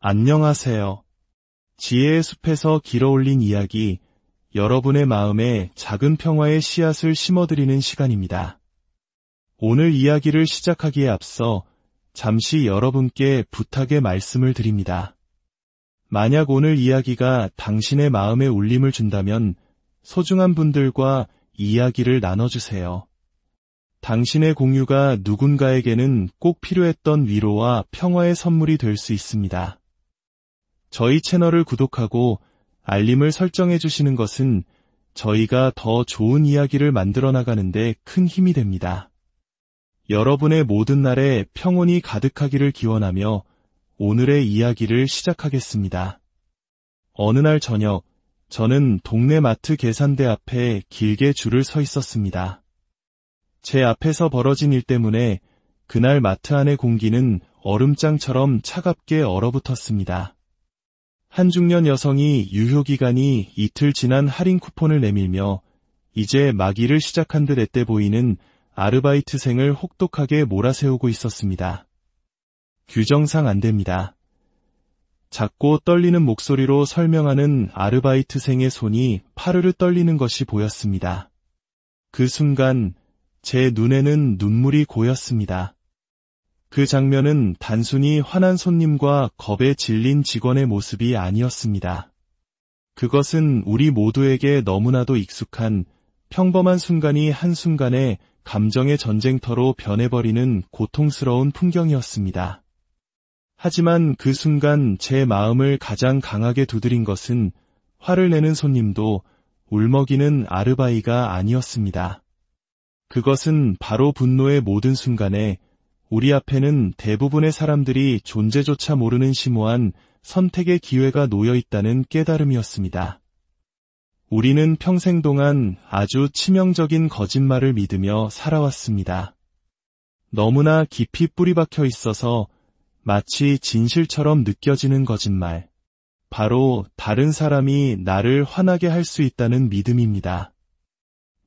안녕하세요. 지혜의 숲에서 길어올린 이야기, 여러분의 마음에 작은 평화의 씨앗을 심어드리는 시간입니다. 오늘 이야기를 시작하기에 앞서 잠시 여러분께 부탁의 말씀을 드립니다. 만약 오늘 이야기가 당신의 마음에 울림을 준다면 소중한 분들과 이야기를 나눠주세요. 당신의 공유가 누군가에게는 꼭 필요했던 위로와 평화의 선물이 될 수 있습니다. 저희 채널을 구독하고 알림을 설정해 주시는 것은 저희가 더 좋은 이야기를 만들어 나가는데 큰 힘이 됩니다. 여러분의 모든 날에 평온이 가득하기를 기원하며 오늘의 이야기를 시작하겠습니다. 어느 날 저녁, 저는 동네 마트 계산대 앞에 길게 줄을 서 있었습니다. 제 앞에서 벌어진 일 때문에 그날 마트 안의 공기는 얼음장처럼 차갑게 얼어붙었습니다. 한 중년 여성이 유효기간이 이틀 지난 할인 쿠폰을 내밀며 이제 마기를 시작한 듯 애때 보이는 아르바이트생을 혹독하게 몰아세우고 있었습니다. 규정상 안 됩니다. 작고 떨리는 목소리로 설명하는 아르바이트생의 손이 파르르 떨리는 것이 보였습니다. 그 순간 제 눈에는 눈물이 고였습니다. 그 장면은 단순히 화난 손님과 겁에 질린 직원의 모습이 아니었습니다. 그것은 우리 모두에게 너무나도 익숙한 평범한 순간이 한순간에 감정의 전쟁터로 변해버리는 고통스러운 풍경이었습니다. 하지만 그 순간 제 마음을 가장 강하게 두드린 것은 화를 내는 손님도 울먹이는 아르바이가 아니었습니다. 그것은 바로 분노의 모든 순간에 우리 앞에는 대부분의 사람들이 존재조차 모르는 심오한 선택의 기회가 놓여 있다는 깨달음이었습니다. 우리는 평생 동안 아주 치명적인 거짓말을 믿으며 살아왔습니다. 너무나 깊이 뿌리박혀 있어서 마치 진실처럼 느껴지는 거짓말. 바로 다른 사람이 나를 화나게 할 수 있다는 믿음입니다.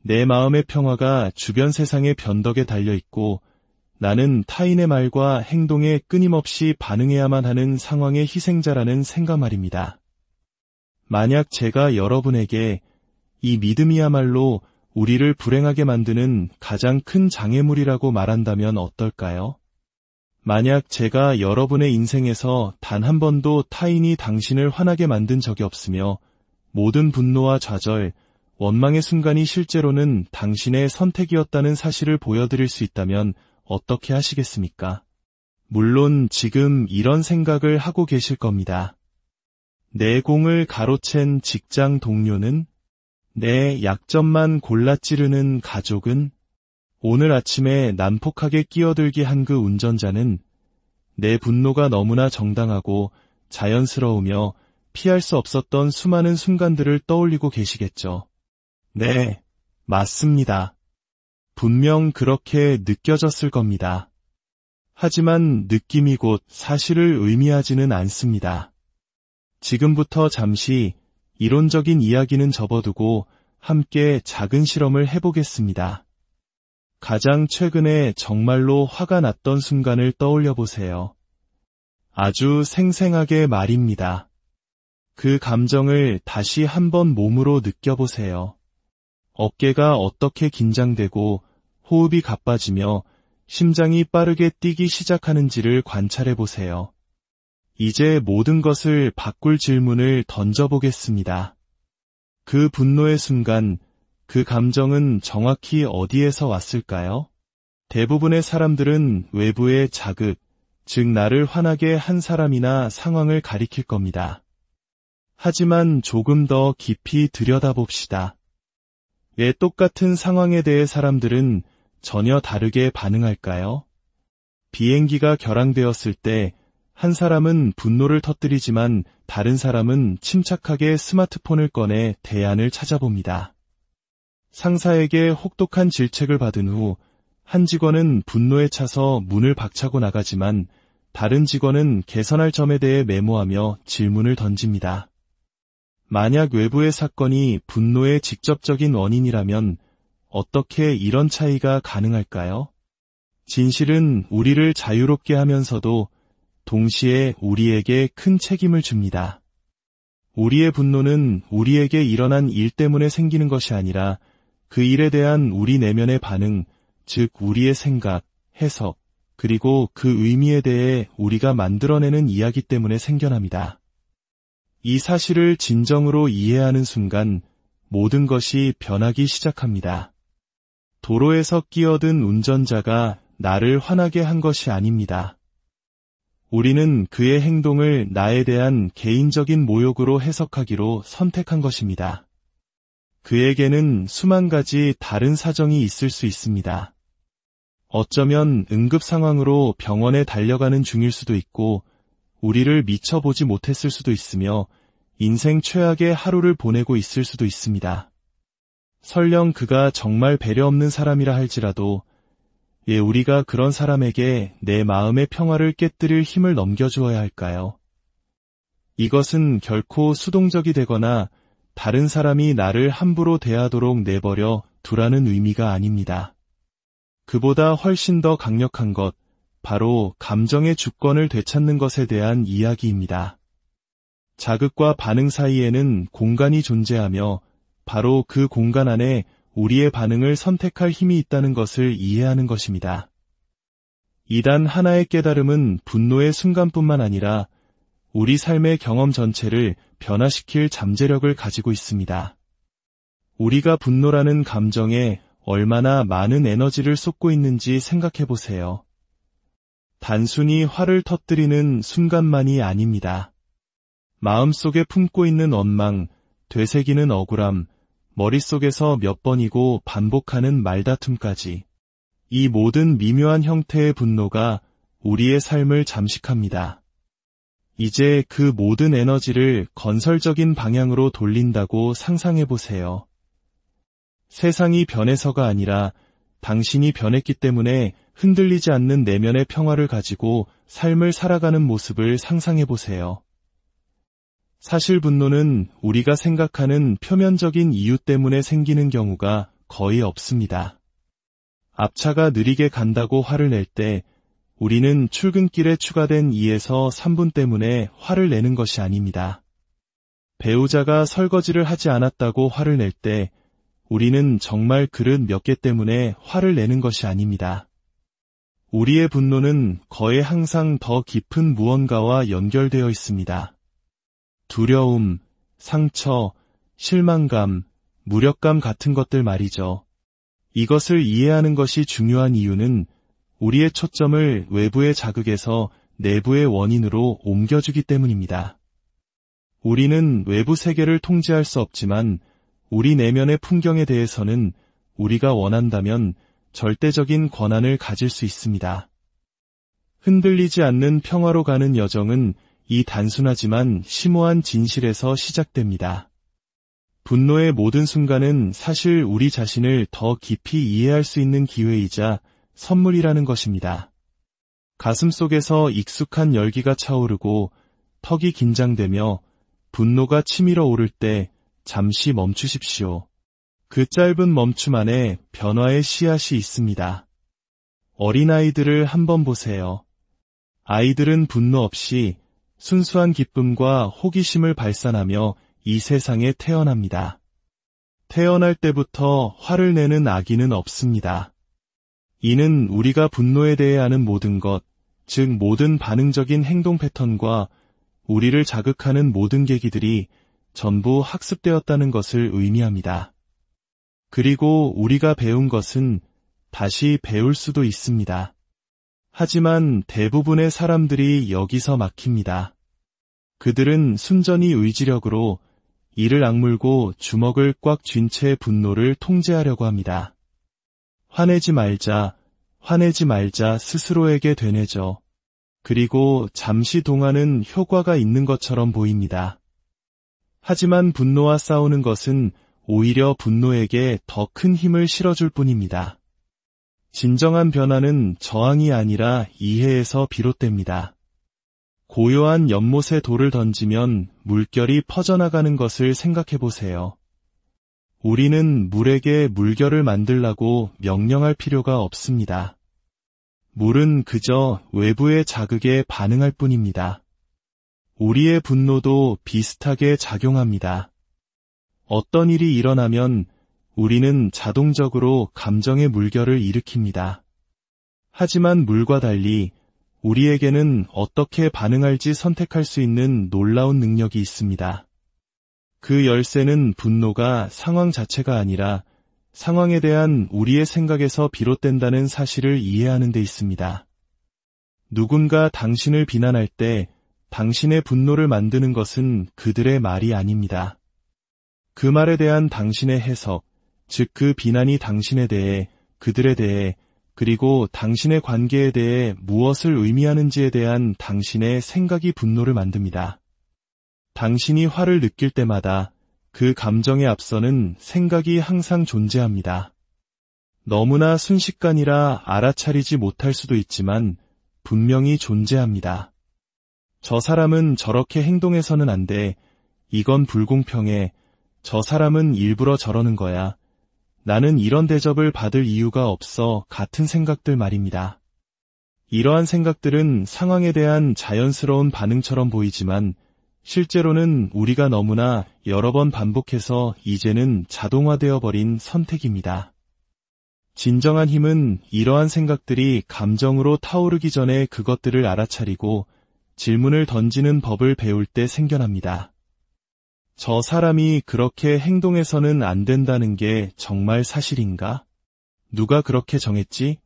내 마음의 평화가 주변 세상의 변덕에 달려있고 나는 타인의 말과 행동에 끊임없이 반응해야만 하는 상황의 희생자라는 생각 말입니다. 만약 제가 여러분에게 이 믿음이야말로 우리를 불행하게 만드는 가장 큰 장애물이라고 말한다면 어떨까요? 만약 제가 여러분의 인생에서 단 한 번도 타인이 당신을 화나게 만든 적이 없으며 모든 분노와 좌절, 원망의 순간이 실제로는 당신의 선택이었다는 사실을 보여드릴 수 있다면 어떻게 하시겠습니까? 물론 지금 이런 생각을 하고 계실 겁니다. 내 공을 가로챈 직장 동료는? 내 약점만 골라 찌르는 가족은? 오늘 아침에 난폭하게 끼어들게 한 그 운전자는? 내 분노가 너무나 정당하고 자연스러우며 피할 수 없었던 수많은 순간들을 떠올리고 계시겠죠. 네, 맞습니다. 분명 그렇게 느껴졌을 겁니다. 하지만 느낌이 곧 사실을 의미하지는 않습니다. 지금부터 잠시 이론적인 이야기는 접어두고 함께 작은 실험을 해보겠습니다. 가장 최근에 정말로 화가 났던 순간을 떠올려 보세요. 아주 생생하게 말입니다. 그 감정을 다시 한번 몸으로 느껴보세요. 어깨가 어떻게 긴장되고 호흡이 가빠지며 심장이 빠르게 뛰기 시작하는지를 관찰해 보세요. 이제 모든 것을 바꿀 질문을 던져보겠습니다. 그 분노의 순간, 그 감정은 정확히 어디에서 왔을까요? 대부분의 사람들은 외부의 자극, 즉 나를 화나게 한 사람이나 상황을 가리킬 겁니다. 하지만 조금 더 깊이 들여다봅시다. 왜 똑같은 상황에 대해 사람들은 전혀 다르게 반응할까요? 비행기가 결항되었을 때 한 사람은 분노를 터뜨리지만 다른 사람은 침착하게 스마트폰을 꺼내 대안을 찾아봅니다. 상사에게 혹독한 질책을 받은 후 한 직원은 분노에 차서 문을 박차고 나가지만 다른 직원은 개선할 점에 대해 메모하며 질문을 던집니다. 만약 외부의 사건이 분노의 직접적인 원인이라면 어떻게 이런 차이가 가능할까요? 진실은 우리를 자유롭게 하면서도 동시에 우리에게 큰 책임을 줍니다. 우리의 분노는 우리에게 일어난 일 때문에 생기는 것이 아니라 그 일에 대한 우리 내면의 반응, 즉 우리의 생각, 해석, 그리고 그 의미에 대해 우리가 만들어내는 이야기 때문에 생겨납니다. 이 사실을 진정으로 이해하는 순간 모든 것이 변하기 시작합니다. 도로에서 끼어든 운전자가 나를 화나게 한 것이 아닙니다. 우리는 그의 행동을 나에 대한 개인적인 모욕으로 해석하기로 선택한 것입니다. 그에게는 수만 가지 다른 사정이 있을 수 있습니다. 어쩌면 응급 상황으로 병원에 달려가는 중일 수도 있고, 우리를 미처 보지 못했을 수도 있으며, 인생 최악의 하루를 보내고 있을 수도 있습니다. 설령 그가 정말 배려 없는 사람이라 할지라도, 우리가 그런 사람에게 내 마음의 평화를 깨뜨릴 힘을 넘겨주어야 할까요? 이것은 결코 수동적이 되거나 다른 사람이 나를 함부로 대하도록 내버려 두라는 의미가 아닙니다. 그보다 훨씬 더 강력한 것, 바로 감정의 주권을 되찾는 것에 대한 이야기입니다. 자극과 반응 사이에는 공간이 존재하며 바로 그 공간 안에 우리의 반응을 선택할 힘이 있다는 것을 이해하는 것입니다. 이단 하나의 깨달음은 분노의 순간뿐만 아니라 우리 삶의 경험 전체를 변화시킬 잠재력을 가지고 있습니다. 우리가 분노라는 감정에 얼마나 많은 에너지를 쏟고 있는지 생각해 보세요. 단순히 화를 터뜨리는 순간만이 아닙니다. 마음속에 품고 있는 원망, 되새기는 억울함, 머릿속에서 몇 번이고 반복하는 말다툼까지, 이 모든 미묘한 형태의 분노가 우리의 삶을 잠식합니다. 이제 그 모든 에너지를 건설적인 방향으로 돌린다고 상상해 보세요. 세상이 변해서가 아니라 당신이 변했기 때문에 흔들리지 않는 내면의 평화를 가지고 삶을 살아가는 모습을 상상해 보세요. 사실 분노는 우리가 생각하는 표면적인 이유 때문에 생기는 경우가 거의 없습니다. 앞차가 느리게 간다고 화를 낼 때 우리는 출근길에 추가된 2에서 3분 때문에 화를 내는 것이 아닙니다. 배우자가 설거지를 하지 않았다고 화를 낼 때 우리는 정말 그릇 몇 개 때문에 화를 내는 것이 아닙니다. 우리의 분노는 거의 항상 더 깊은 무언가와 연결되어 있습니다. 두려움, 상처, 실망감, 무력감 같은 것들 말이죠. 이것을 이해하는 것이 중요한 이유는 우리의 초점을 외부의 자극에서 내부의 원인으로 옮겨주기 때문입니다. 우리는 외부 세계를 통제할 수 없지만 우리 내면의 풍경에 대해서는 우리가 원한다면 절대적인 권한을 가질 수 있습니다. 흔들리지 않는 평화로 가는 여정은 이 단순하지만 심오한 진실에서 시작됩니다. 분노의 모든 순간은 사실 우리 자신을 더 깊이 이해할 수 있는 기회이자 선물이라는 것입니다. 가슴속에서 익숙한 열기가 차오르고 턱이 긴장되며 분노가 치밀어 오를 때 잠시 멈추십시오. 그 짧은 멈춤 안에 변화의 씨앗이 있습니다. 어린아이들을 한번 보세요. 아이들은 분노 없이 순수한 기쁨과 호기심을 발산하며 이 세상에 태어납니다. 태어날 때부터 화를 내는 아기는 없습니다. 이는 우리가 분노에 대해 아는 모든 것, 즉 모든 반응적인 행동 패턴과 우리를 자극하는 모든 계기들이 전부 학습되었다는 것을 의미합니다. 그리고 우리가 배운 것은 다시 배울 수도 있습니다. 하지만 대부분의 사람들이 여기서 막힙니다. 그들은 순전히 의지력으로 이를 악물고 주먹을 꽉 쥔 채 분노를 통제하려고 합니다. 화내지 말자 스스로에게 되뇌죠. 그리고 잠시 동안은 효과가 있는 것처럼 보입니다. 하지만 분노와 싸우는 것은 오히려 분노에게 더 큰 힘을 실어줄 뿐입니다. 진정한 변화는 저항이 아니라 이해에서 비롯됩니다. 고요한 연못에 돌을 던지면 물결이 퍼져나가는 것을 생각해 보세요. 우리는 물에게 물결을 만들라고 명령할 필요가 없습니다. 물은 그저 외부의 자극에 반응할 뿐입니다. 우리의 분노도 비슷하게 작용합니다. 어떤 일이 일어나면 우리는 자동적으로 감정의 물결을 일으킵니다. 하지만 물과 달리 우리에게는 어떻게 반응할지 선택할 수 있는 놀라운 능력이 있습니다. 그 열쇠는 분노가 상황 자체가 아니라 상황에 대한 우리의 생각에서 비롯된다는 사실을 이해하는 데 있습니다. 누군가 당신을 비난할 때 당신의 분노를 만드는 것은 그들의 말이 아닙니다. 그 말에 대한 당신의 해석, 즉 그 비난이 당신에 대해, 그들에 대해, 그리고 당신의 관계에 대해 무엇을 의미하는지에 대한 당신의 생각이 분노를 만듭니다. 당신이 화를 느낄 때마다 그 감정에 앞서는 생각이 항상 존재합니다. 너무나 순식간이라 알아차리지 못할 수도 있지만 분명히 존재합니다. 저 사람은 저렇게 행동해서는 안 돼. 이건 불공평해. 저 사람은 일부러 저러는 거야. 나는 이런 대접을 받을 이유가 없어. 같은 생각들 말입니다. 이러한 생각들은 상황에 대한 자연스러운 반응처럼 보이지만 실제로는 우리가 너무나 여러 번 반복해서 이제는 자동화되어 버린 선택입니다. 진정한 힘은 이러한 생각들이 감정으로 타오르기 전에 그것들을 알아차리고 질문을 던지는 법을 배울 때 생겨납니다. 저 사람이 그렇게 행동해서는 안 된다는 게 정말 사실인가? 누가 그렇게 정했지?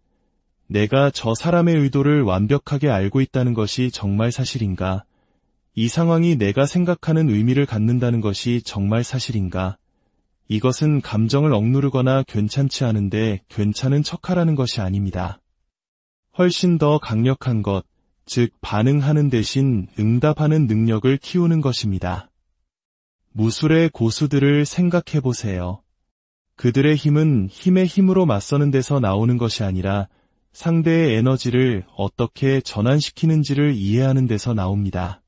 내가 저 사람의 의도를 완벽하게 알고 있다는 것이 정말 사실인가? 이 상황이 내가 생각하는 의미를 갖는다는 것이 정말 사실인가? 이것은 감정을 억누르거나 괜찮지 않은데 괜찮은 척하라는 것이 아닙니다. 훨씬 더 강력한 것, 즉 반응하는 대신 응답하는 능력을 키우는 것입니다. 무술의 고수들을 생각해 보세요. 그들의 힘은 힘의 힘으로 맞서는 데서 나오는 것이 아니라 상대의 에너지를 어떻게 전환시키는지를 이해하는 데서 나옵니다.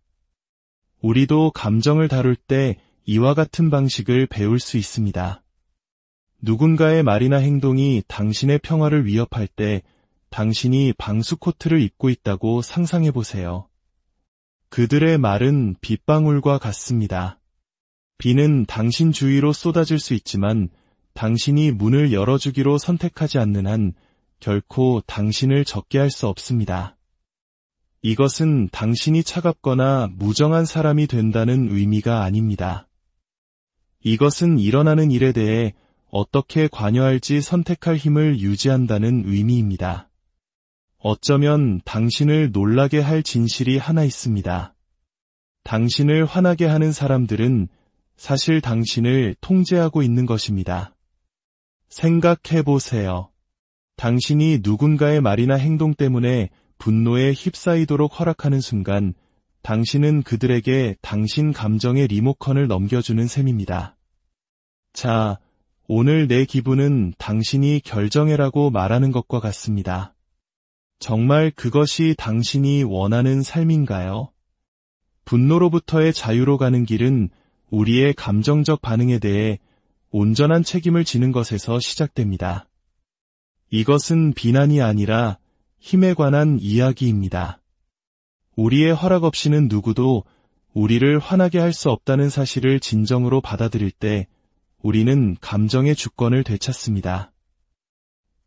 우리도 감정을 다룰 때 이와 같은 방식을 배울 수 있습니다. 누군가의 말이나 행동이 당신의 평화를 위협할 때 당신이 방수 코트를 입고 있다고 상상해 보세요. 그들의 말은 빗방울과 같습니다. 비는 당신 주위로 쏟아질 수 있지만 당신이 문을 열어주기로 선택하지 않는 한 결코 당신을 젖게 할 수 없습니다. 이것은 당신이 차갑거나 무정한 사람이 된다는 의미가 아닙니다. 이것은 일어나는 일에 대해 어떻게 관여할지 선택할 힘을 유지한다는 의미입니다. 어쩌면 당신을 놀라게 할 진실이 하나 있습니다. 당신을 화나게 하는 사람들은 사실 당신을 통제하고 있는 것입니다. 생각해 보세요. 당신이 누군가의 말이나 행동 때문에 분노에 휩싸이도록 허락하는 순간 당신은 그들에게 당신 감정의 리모컨을 넘겨주는 셈입니다. 자, 오늘 내 기분은 당신이 결정해라고 말하는 것과 같습니다. 정말 그것이 당신이 원하는 삶인가요? 분노로부터의 자유로 가는 길은 우리의 감정적 반응에 대해 온전한 책임을 지는 것에서 시작됩니다. 이것은 비난이 아니라 힘에 관한 이야기입니다. 우리의 허락 없이는 누구도 우리를 화나게 할 수 없다는 사실을 진정으로 받아들일 때 우리는 감정의 주권을 되찾습니다.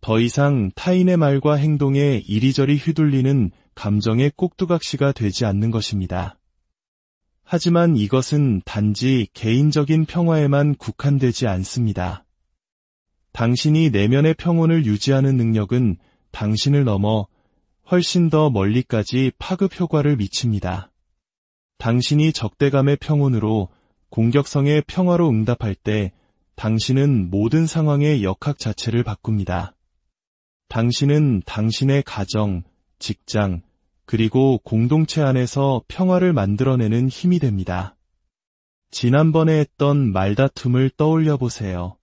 더 이상 타인의 말과 행동에 이리저리 휘둘리는 감정의 꼭두각시가 되지 않는 것입니다. 하지만 이것은 단지 개인적인 평화에만 국한되지 않습니다. 당신이 내면의 평온을 유지하는 능력은 당신을 넘어 훨씬 더 멀리까지 파급 효과를 미칩니다. 당신이 적대감의 평온으로 공격성의 평화로 응답할 때 당신은 모든 상황의 역학 자체를 바꿉니다. 당신은 당신의 가정, 직장, 그리고 공동체 안에서 평화를 만들어내는 힘이 됩니다. 지난번에 했던 말다툼을 떠올려 보세요.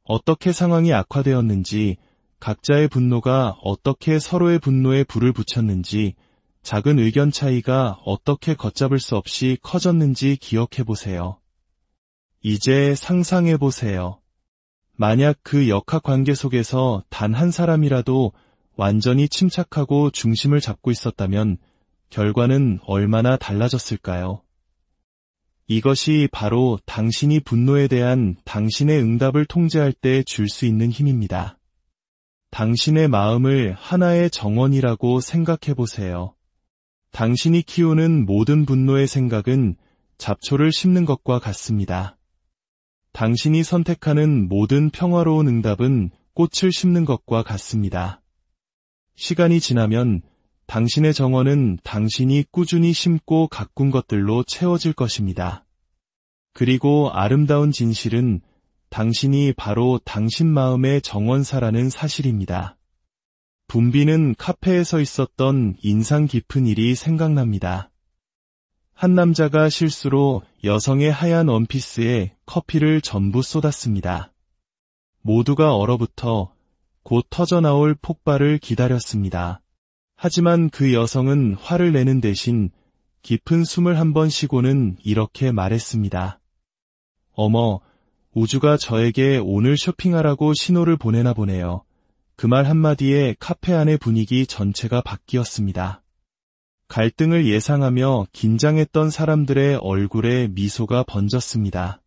어떻게 상황이 악화되었는지, 각자의 분노가 어떻게 서로의 분노에 불을 붙였는지, 작은 의견 차이가 어떻게 걷잡을 수 없이 커졌는지 기억해 보세요. 이제 상상해 보세요. 만약 그 역학 관계 속에서 단 한 사람이라도 완전히 침착하고 중심을 잡고 있었다면 결과는 얼마나 달라졌을까요? 이것이 바로 당신이 분노에 대한 당신의 응답을 통제할 때 줄 수 있는 힘입니다. 당신의 마음을 하나의 정원이라고 생각해 보세요. 당신이 키우는 모든 분노의 생각은 잡초를 심는 것과 같습니다. 당신이 선택하는 모든 평화로운 응답은 꽃을 심는 것과 같습니다. 시간이 지나면 당신의 정원은 당신이 꾸준히 심고 가꾼 것들로 채워질 것입니다. 그리고 아름다운 진실은 당신이 바로 당신 마음의 정원사라는 사실입니다. 분비는 카페에서 있었던 인상 깊은 일이 생각납니다. 한 남자가 실수로 여성의 하얀 원피스에 커피를 전부 쏟았습니다. 모두가 얼어붙어 곧 터져나올 폭발을 기다렸습니다. 하지만 그 여성은 화를 내는 대신 깊은 숨을 한 번 쉬고는 이렇게 말했습니다. 어머, 우주가 저에게 오늘 쇼핑하라고 신호를 보내나 보네요. 그 말 한마디에 카페 안의 분위기 전체가 바뀌었습니다. 갈등을 예상하며 긴장했던 사람들의 얼굴에 미소가 번졌습니다.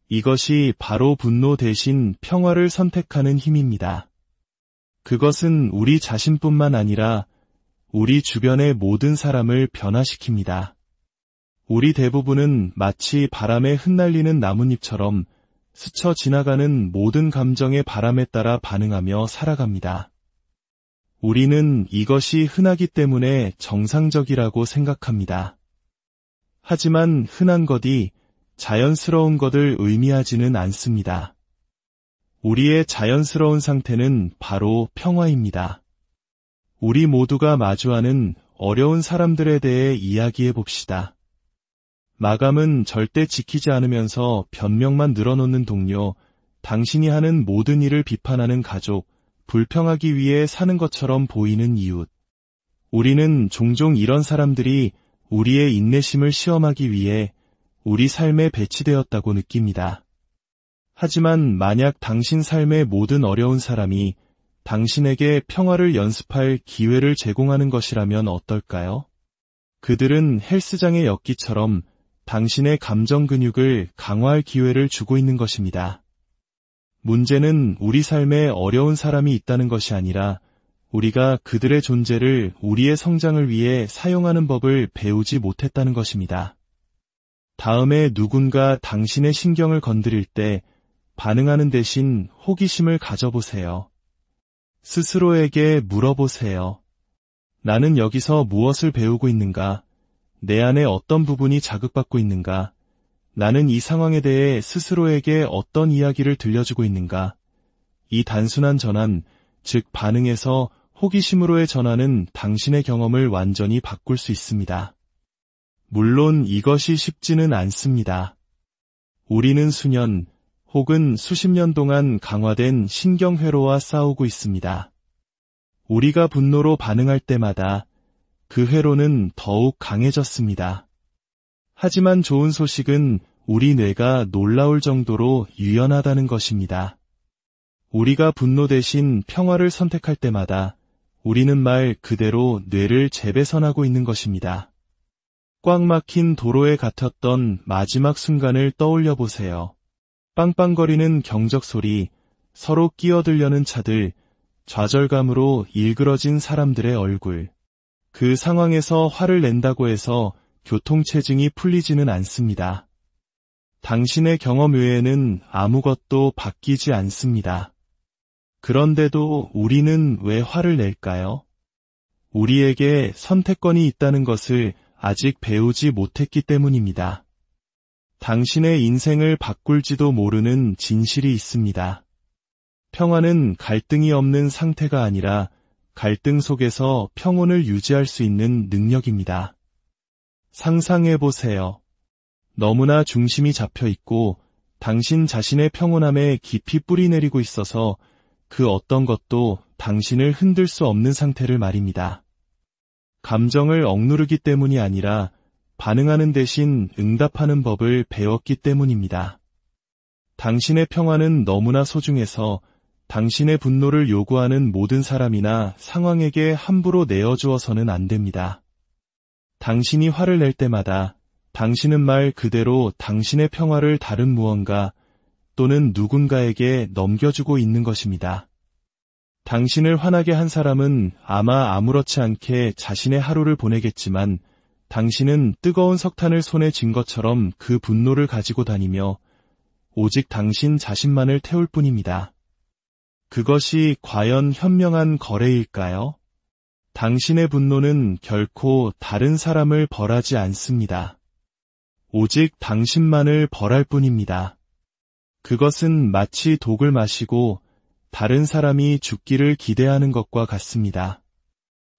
이것이 바로 분노 대신 평화를 선택하는 힘입니다. 그것은 우리 자신뿐만 아니라 우리 주변의 모든 사람을 변화시킵니다. 우리 대부분은 마치 바람에 흩날리는 나뭇잎처럼 스쳐 지나가는 모든 감정의 바람에 따라 반응하며 살아갑니다. 우리는 이것이 흔하기 때문에 정상적이라고 생각합니다. 하지만 흔한 것이 자연스러운 것을 의미하지는 않습니다. 우리의 자연스러운 상태는 바로 평화입니다. 우리 모두가 마주하는 어려운 사람들에 대해 이야기해 봅시다. 마감은 절대 지키지 않으면서 변명만 늘어놓는 동료, 당신이 하는 모든 일을 비판하는 가족, 불평하기 위해 사는 것처럼 보이는 이웃. 우리는 종종 이런 사람들이 우리의 인내심을 시험하기 위해 우리 삶에 배치되었다고 느낍니다. 하지만 만약 당신 삶의 모든 어려운 사람이 당신에게 평화를 연습할 기회를 제공하는 것이라면 어떨까요? 그들은 헬스장의 엮기처럼 당신의 감정 근육을 강화할 기회를 주고 있는 것입니다. 문제는 우리 삶에 어려운 사람이 있다는 것이 아니라 우리가 그들의 존재를 우리의 성장을 위해 사용하는 법을 배우지 못했다는 것입니다. 다음에 누군가 당신의 신경을 건드릴 때 반응하는 대신 호기심을 가져보세요. 스스로에게 물어보세요. 나는 여기서 무엇을 배우고 있는가? 내 안에 어떤 부분이 자극받고 있는가? 나는 이 상황에 대해 스스로에게 어떤 이야기를 들려주고 있는가? 이 단순한 전환, 즉 반응에서 호기심으로의 전환은 당신의 경험을 완전히 바꿀 수 있습니다. 물론 이것이 쉽지는 않습니다. 우리는 수년 혹은 수십 년 동안 강화된 신경회로와 싸우고 있습니다. 우리가 분노로 반응할 때마다 그 회로는 더욱 강해졌습니다. 하지만 좋은 소식은 우리 뇌가 놀라울 정도로 유연하다는 것입니다. 우리가 분노 대신 평화를 선택할 때마다 우리는 말 그대로 뇌를 재배선하고 있는 것입니다. 꽉 막힌 도로에 갇혔던 마지막 순간을 떠올려 보세요. 빵빵거리는 경적 소리, 서로 끼어들려는 차들, 좌절감으로 일그러진 사람들의 얼굴. 그 상황에서 화를 낸다고 해서 교통체증이 풀리지는 않습니다. 당신의 경험 외에는 아무것도 바뀌지 않습니다. 그런데도 우리는 왜 화를 낼까요? 우리에게 선택권이 있다는 것을 아직 배우지 못했기 때문입니다. 당신의 인생을 바꿀지도 모르는 진실이 있습니다. 평화는 갈등이 없는 상태가 아니라 갈등 속에서 평온을 유지할 수 있는 능력입니다. 상상해보세요. 너무나 중심이 잡혀 있고 당신 자신의 평온함에 깊이 뿌리내리고 있어서 그 어떤 것도 당신을 흔들 수 없는 상태를 말입니다. 감정을 억누르기 때문이 아니라 반응하는 대신 응답하는 법을 배웠기 때문입니다. 당신의 평화는 너무나 소중해서 당신의 분노를 요구하는 모든 사람이나 상황에게 함부로 내어주어서는 안 됩니다. 당신이 화를 낼 때마다 당신은 말 그대로 당신의 평화를 다른 무언가 또는 누군가에게 넘겨주고 있는 것입니다. 당신을 화나게 한 사람은 아마 아무렇지 않게 자신의 하루를 보내겠지만 당신은 뜨거운 석탄을 손에 쥔 것처럼 그 분노를 가지고 다니며 오직 당신 자신만을 태울 뿐입니다. 그것이 과연 현명한 거래일까요? 당신의 분노는 결코 다른 사람을 벌하지 않습니다. 오직 당신만을 벌할 뿐입니다. 그것은 마치 독을 마시고 다른 사람이 죽기를 기대하는 것과 같습니다.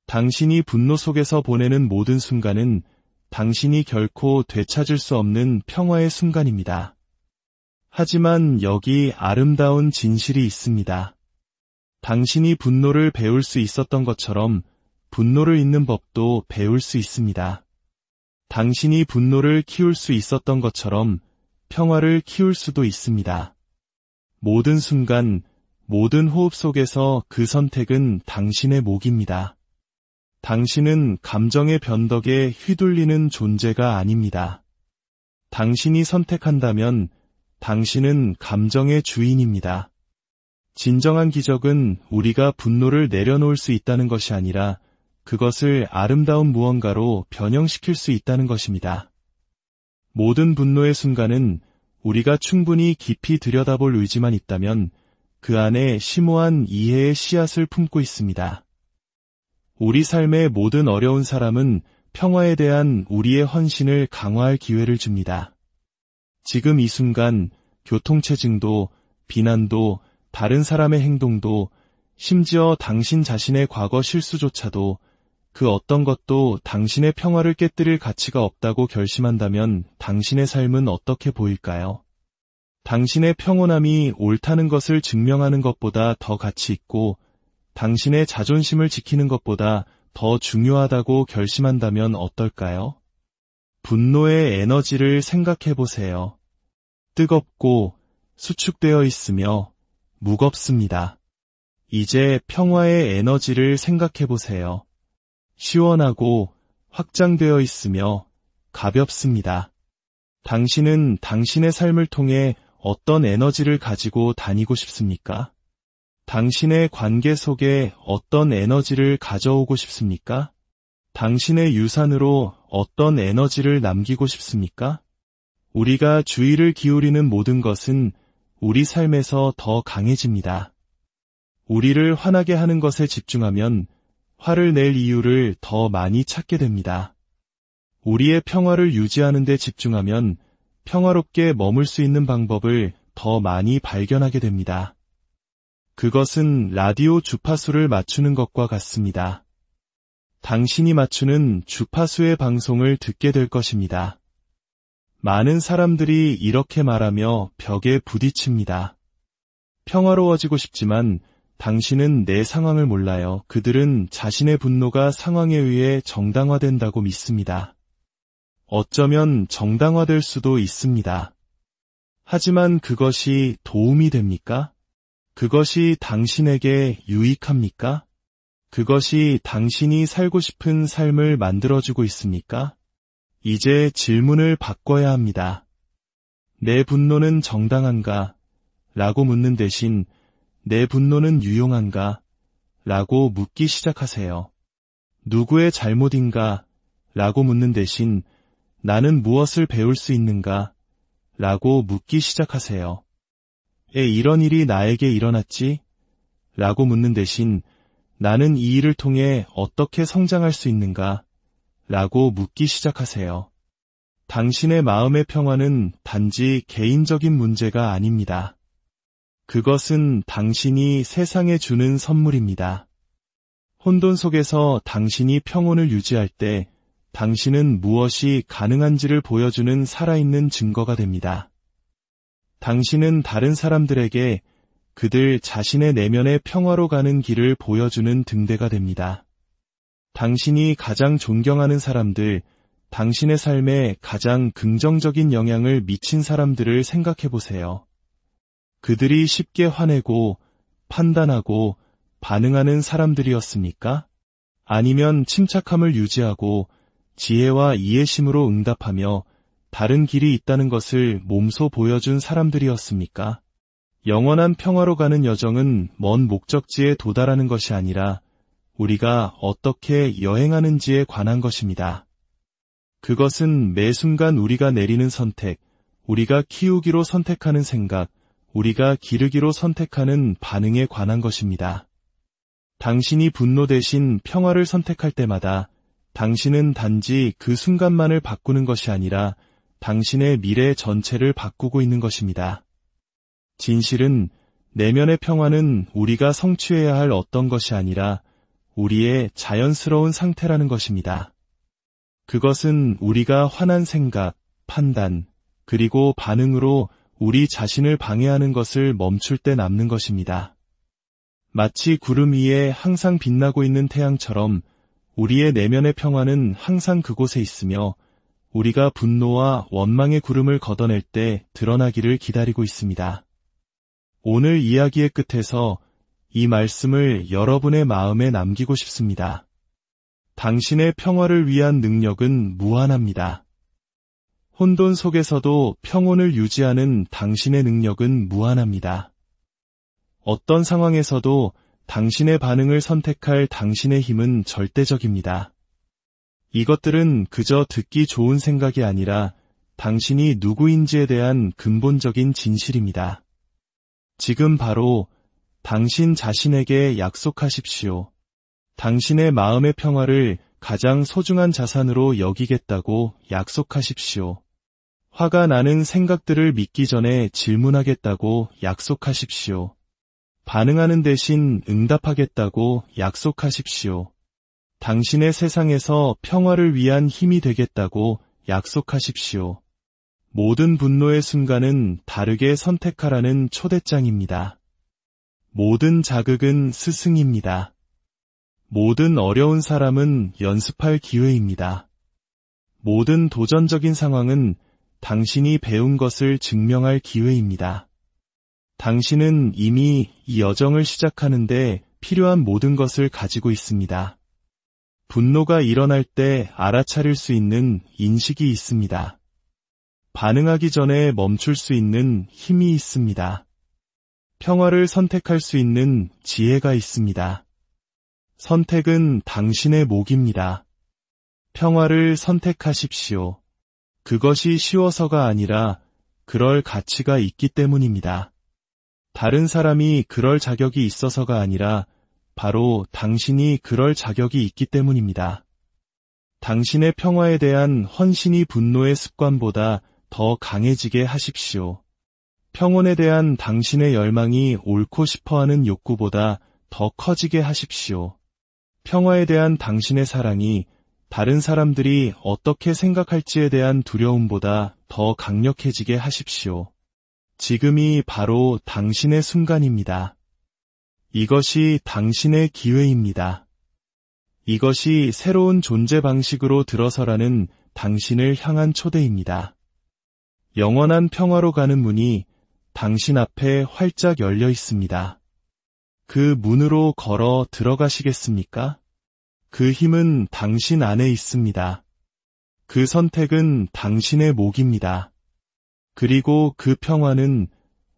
당신이 분노 속에서 보내는 모든 순간은 당신이 결코 되찾을 수 없는 평화의 순간입니다. 하지만 여기 아름다운 진실이 있습니다. 당신이 분노를 배울 수 있었던 것처럼 분노를 잊는 법도 배울 수 있습니다. 당신이 분노를 키울 수 있었던 것처럼 평화를 키울 수도 있습니다. 모든 순간, 모든 호흡 속에서 그 선택은 당신의 몫입니다. 당신은 감정의 변덕에 휘둘리는 존재가 아닙니다. 당신이 선택한다면 당신은 감정의 주인입니다. 진정한 기적은 우리가 분노를 내려놓을 수 있다는 것이 아니라 그것을 아름다운 무언가로 변형시킬 수 있다는 것입니다. 모든 분노의 순간은 우리가 충분히 깊이 들여다볼 의지만 있다면 그 안에 심오한 이해의 씨앗을 품고 있습니다. 우리 삶의 모든 어려운 사람은 평화에 대한 우리의 헌신을 강화할 기회를 줍니다. 지금 이 순간 교통체증도, 비난도, 다른 사람의 행동도, 심지어 당신 자신의 과거 실수조차도 그 어떤 것도 당신의 평화를 깨뜨릴 가치가 없다고 결심한다면 당신의 삶은 어떻게 보일까요? 당신의 평온함이 옳다는 것을 증명하는 것보다 더 가치 있고 당신의 자존심을 지키는 것보다 더 중요하다고 결심한다면 어떨까요? 분노의 에너지를 생각해 보세요. 뜨겁고 수축되어 있으며 무겁습니다. 이제 평화의 에너지를 생각해 보세요. 시원하고 확장되어 있으며 가볍습니다. 당신은 당신의 삶을 통해 어떤 에너지를 가지고 다니고 싶습니까? 당신의 관계 속에 어떤 에너지를 가져오고 싶습니까? 당신의 유산으로 어떤 에너지를 남기고 싶습니까? 우리가 주의를 기울이는 모든 것은 우리 삶에서 더 강해집니다. 우리를 화나게 하는 것에 집중하면 화를 낼 이유를 더 많이 찾게 됩니다. 우리의 평화를 유지하는 데 집중하면 평화롭게 머물 수 있는 방법을 더 많이 발견하게 됩니다. 그것은 라디오 주파수를 맞추는 것과 같습니다. 당신이 맞추는 주파수의 방송을 듣게 될 것입니다. 많은 사람들이 이렇게 말하며 벽에 부딪힙니다. 평화로워지고 싶지만 당신은 내 상황을 몰라요. 그들은 자신의 분노가 상황에 의해 정당화된다고 믿습니다. 어쩌면 정당화될 수도 있습니다. 하지만 그것이 도움이 됩니까? 그것이 당신에게 유익합니까? 그것이 당신이 살고 싶은 삶을 만들어주고 있습니까? 이제 질문을 바꿔야 합니다. 내 분노는 정당한가? 라고 묻는 대신 내 분노는 유용한가? 라고 묻기 시작하세요. 누구의 잘못인가? 라고 묻는 대신 나는 무엇을 배울 수 있는가? 라고 묻기 시작하세요. 이런 일이 나에게 일어났지? 라고 묻는 대신 나는 이 일을 통해 어떻게 성장할 수 있는가? 라고 묻기 시작하세요. 당신의 마음의 평화는 단지 개인적인 문제가 아닙니다. 그것은 당신이 세상에 주는 선물입니다. 혼돈 속에서 당신이 평온을 유지할 때 당신은 무엇이 가능한지를 보여주는 살아있는 증거가 됩니다. 당신은 다른 사람들에게 그들 자신의 내면의 평화로 가는 길을 보여주는 등대가 됩니다. 당신이 가장 존경하는 사람들, 당신의 삶에 가장 긍정적인 영향을 미친 사람들을 생각해 보세요. 그들이 쉽게 화내고 판단하고 반응하는 사람들이었습니까? 아니면 침착함을 유지하고 지혜와 이해심으로 응답하며 다른 길이 있다는 것을 몸소 보여준 사람들이었습니까? 영원한 평화로 가는 여정은 먼 목적지에 도달하는 것이 아니라 우리가 어떻게 여행하는지에 관한 것입니다. 그것은 매 순간 우리가 내리는 선택, 우리가 키우기로 선택하는 생각, 우리가 기르기로 선택하는 반응에 관한 것입니다. 당신이 분노 대신 평화를 선택할 때마다 당신은 단지 그 순간만을 바꾸는 것이 아니라 당신의 미래 전체를 바꾸고 있는 것입니다. 진실은 내면의 평화는 우리가 성취해야 할 어떤 것이 아니라 우리의 자연스러운 상태라는 것입니다. 그것은 우리가 화난 생각, 판단, 그리고 반응으로 우리 자신을 방해하는 것을 멈출 때 남는 것입니다. 마치 구름 위에 항상 빛나고 있는 태양처럼 우리의 내면의 평화는 항상 그곳에 있으며 우리가 분노와 원망의 구름을 걷어낼 때 드러나기를 기다리고 있습니다. 오늘 이야기의 끝에서 이 말씀을 여러분의 마음에 남기고 싶습니다. 당신의 평화를 위한 능력은 무한합니다. 혼돈 속에서도 평온을 유지하는 당신의 능력은 무한합니다. 어떤 상황에서도 당신의 반응을 선택할 당신의 힘은 절대적입니다. 이것들은 그저 듣기 좋은 생각이 아니라 당신이 누구인지에 대한 근본적인 진실입니다. 지금 바로 당신 자신에게 약속하십시오. 당신의 마음의 평화를 가장 소중한 자산으로 여기겠다고 약속하십시오. 화가 나는 생각들을 믿기 전에 질문하겠다고 약속하십시오. 반응하는 대신 응답하겠다고 약속하십시오. 당신의 세상에서 평화를 위한 힘이 되겠다고 약속하십시오. 모든 분노의 순간은 다르게 선택하라는 초대장입니다. 모든 자극은 스승입니다. 모든 어려운 사람은 연습할 기회입니다. 모든 도전적인 상황은 당신이 배운 것을 증명할 기회입니다. 당신은 이미 이 여정을 시작하는데 필요한 모든 것을 가지고 있습니다. 분노가 일어날 때 알아차릴 수 있는 인식이 있습니다. 반응하기 전에 멈출 수 있는 힘이 있습니다. 평화를 선택할 수 있는 지혜가 있습니다. 선택은 당신의 몫입니다. 평화를 선택하십시오. 그것이 쉬워서가 아니라 그럴 가치가 있기 때문입니다. 다른 사람이 그럴 자격이 있어서가 아니라 바로 당신이 그럴 자격이 있기 때문입니다. 당신의 평화에 대한 헌신이 분노의 습관보다 더 강해지게 하십시오. 평온에 대한 당신의 열망이 옳고 싶어하는 욕구보다 더 커지게 하십시오. 평화에 대한 당신의 사랑이 다른 사람들이 어떻게 생각할지에 대한 두려움보다 더 강력해지게 하십시오. 지금이 바로 당신의 순간입니다. 이것이 당신의 기회입니다. 이것이 새로운 존재 방식으로 들어서라는 당신을 향한 초대입니다. 영원한 평화로 가는 문이 당신 앞에 활짝 열려 있습니다. 그 문으로 걸어 들어가시겠습니까? 그 힘은 당신 안에 있습니다. 그 선택은 당신의 몫입니다. 그리고 그 평화는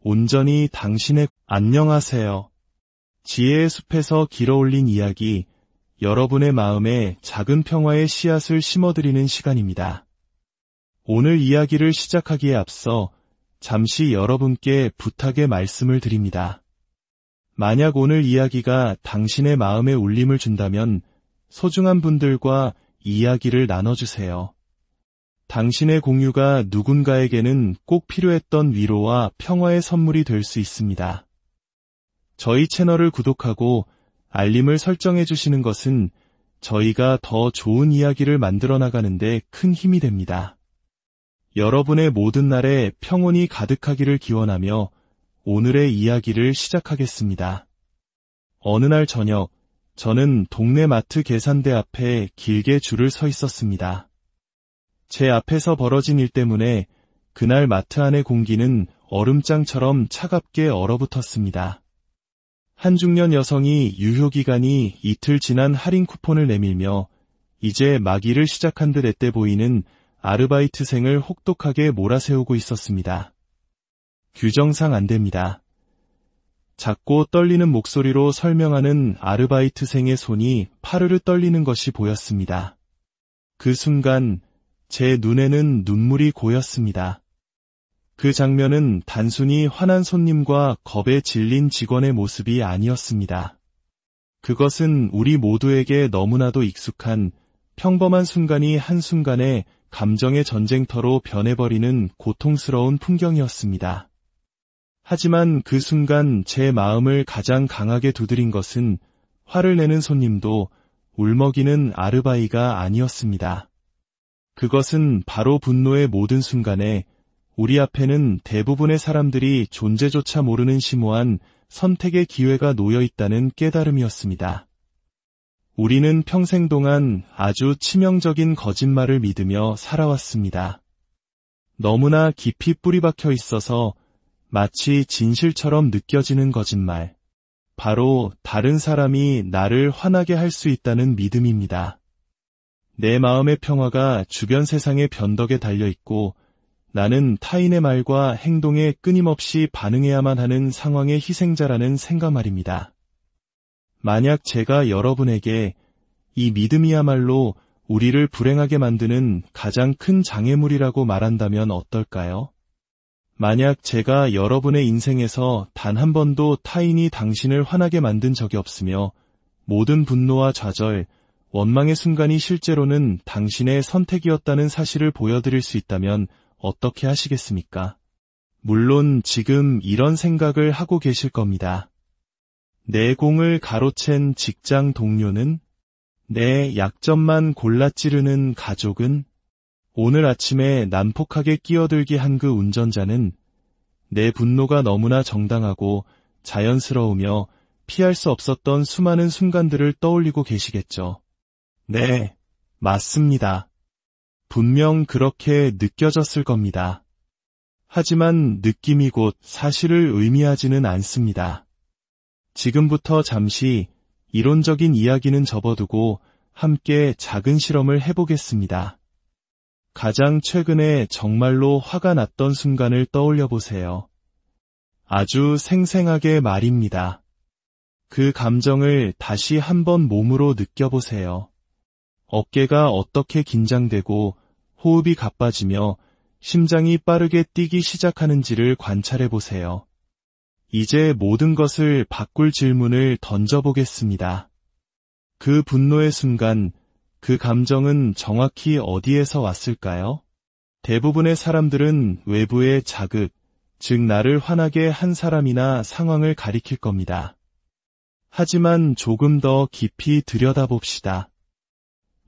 온전히 당신의 안녕하세요. 지혜의 숲에서 길어올린 이야기, 여러분의 마음에 작은 평화의 씨앗을 심어드리는 시간입니다. 오늘 이야기를 시작하기에 앞서 잠시 여러분께 부탁의 말씀을 드립니다. 만약 오늘 이야기가 당신의 마음에 울림을 준다면 소중한 분들과 이야기를 나눠주세요. 당신의 공유가 누군가에게는 꼭 필요했던 위로와 평화의 선물이 될 수 있습니다. 저희 채널을 구독하고 알림을 설정해 주시는 것은 저희가 더 좋은 이야기를 만들어 나가는데 큰 힘이 됩니다. 여러분의 모든 날에 평온이 가득하기를 기원하며 오늘의 이야기를 시작하겠습니다. 어느 날 저녁, 저는 동네 마트 계산대 앞에 길게 줄을 서 있었습니다. 제 앞에서 벌어진 일 때문에 그날 마트 안의 공기는 얼음장처럼 차갑게 얼어붙었습니다. 한 중년 여성이 유효기간이 이틀 지난 할인 쿠폰을 내밀며 이제 막 일을 시작한 듯 애때 보이는 아르바이트생을 혹독하게 몰아세우고 있었습니다. 규정상 안 됩니다. 작고 떨리는 목소리로 설명하는 아르바이트생의 손이 파르르 떨리는 것이 보였습니다. 그 순간 제 눈에는 눈물이 고였습니다. 그 장면은 단순히 화난 손님과 겁에 질린 직원의 모습이 아니었습니다. 그것은 우리 모두에게 너무나도 익숙한 평범한 순간이 한순간에 감정의 전쟁터로 변해버리는 고통스러운 풍경이었습니다. 하지만 그 순간 제 마음을 가장 강하게 두드린 것은 화를 내는 손님도 울먹이는 아르바이가 아니었습니다. 그것은 바로 분노의 모든 순간에 우리 앞에는 대부분의 사람들이 존재조차 모르는 심오한 선택의 기회가 놓여 있다는 깨달음이었습니다. 우리는 평생 동안 아주 치명적인 거짓말을 믿으며 살아왔습니다. 너무나 깊이 뿌리박혀 있어서 마치 진실처럼 느껴지는 거짓말. 바로 다른 사람이 나를 화나게 할 수 있다는 믿음입니다. 내 마음의 평화가 주변 세상의 변덕에 달려있고 나는 타인의 말과 행동에 끊임없이 반응해야만 하는 상황의 희생자라는 생각 말입니다. 만약 제가 여러분에게 이 믿음이야말로 우리를 불행하게 만드는 가장 큰 장애물이라고 말한다면 어떨까요? 만약 제가 여러분의 인생에서 단 한 번도 타인이 당신을 화나게 만든 적이 없으며 모든 분노와 좌절, 원망의 순간이 실제로는 당신의 선택이었다는 사실을 보여드릴 수 있다면 어떻게 하시겠습니까? 물론 지금 이런 생각을 하고 계실 겁니다. 내 공을 가로챈 직장 동료는? 내 약점만 골라 찌르는 가족은? 오늘 아침에 난폭하게 끼어들기 한 그 운전자는? 내 분노가 너무나 정당하고 자연스러우며 피할 수 없었던 수많은 순간들을 떠올리고 계시겠죠. 네, 맞습니다. 분명 그렇게 느껴졌을 겁니다. 하지만 느낌이 곧 사실을 의미하지는 않습니다. 지금부터 잠시 이론적인 이야기는 접어두고 함께 작은 실험을 해보겠습니다. 가장 최근에 정말로 화가 났던 순간을 떠올려 보세요. 아주 생생하게 말입니다. 그 감정을 다시 한번 몸으로 느껴보세요. 어깨가 어떻게 긴장되고 호흡이 가빠지며 심장이 빠르게 뛰기 시작하는지를 관찰해 보세요. 이제 모든 것을 바꿀 질문을 던져보겠습니다. 그 분노의 순간, 그 감정은 정확히 어디에서 왔을까요? 대부분의 사람들은 외부의 자극, 즉 나를 화나게 한 사람이나 상황을 가리킬 겁니다. 하지만 조금 더 깊이 들여다봅시다.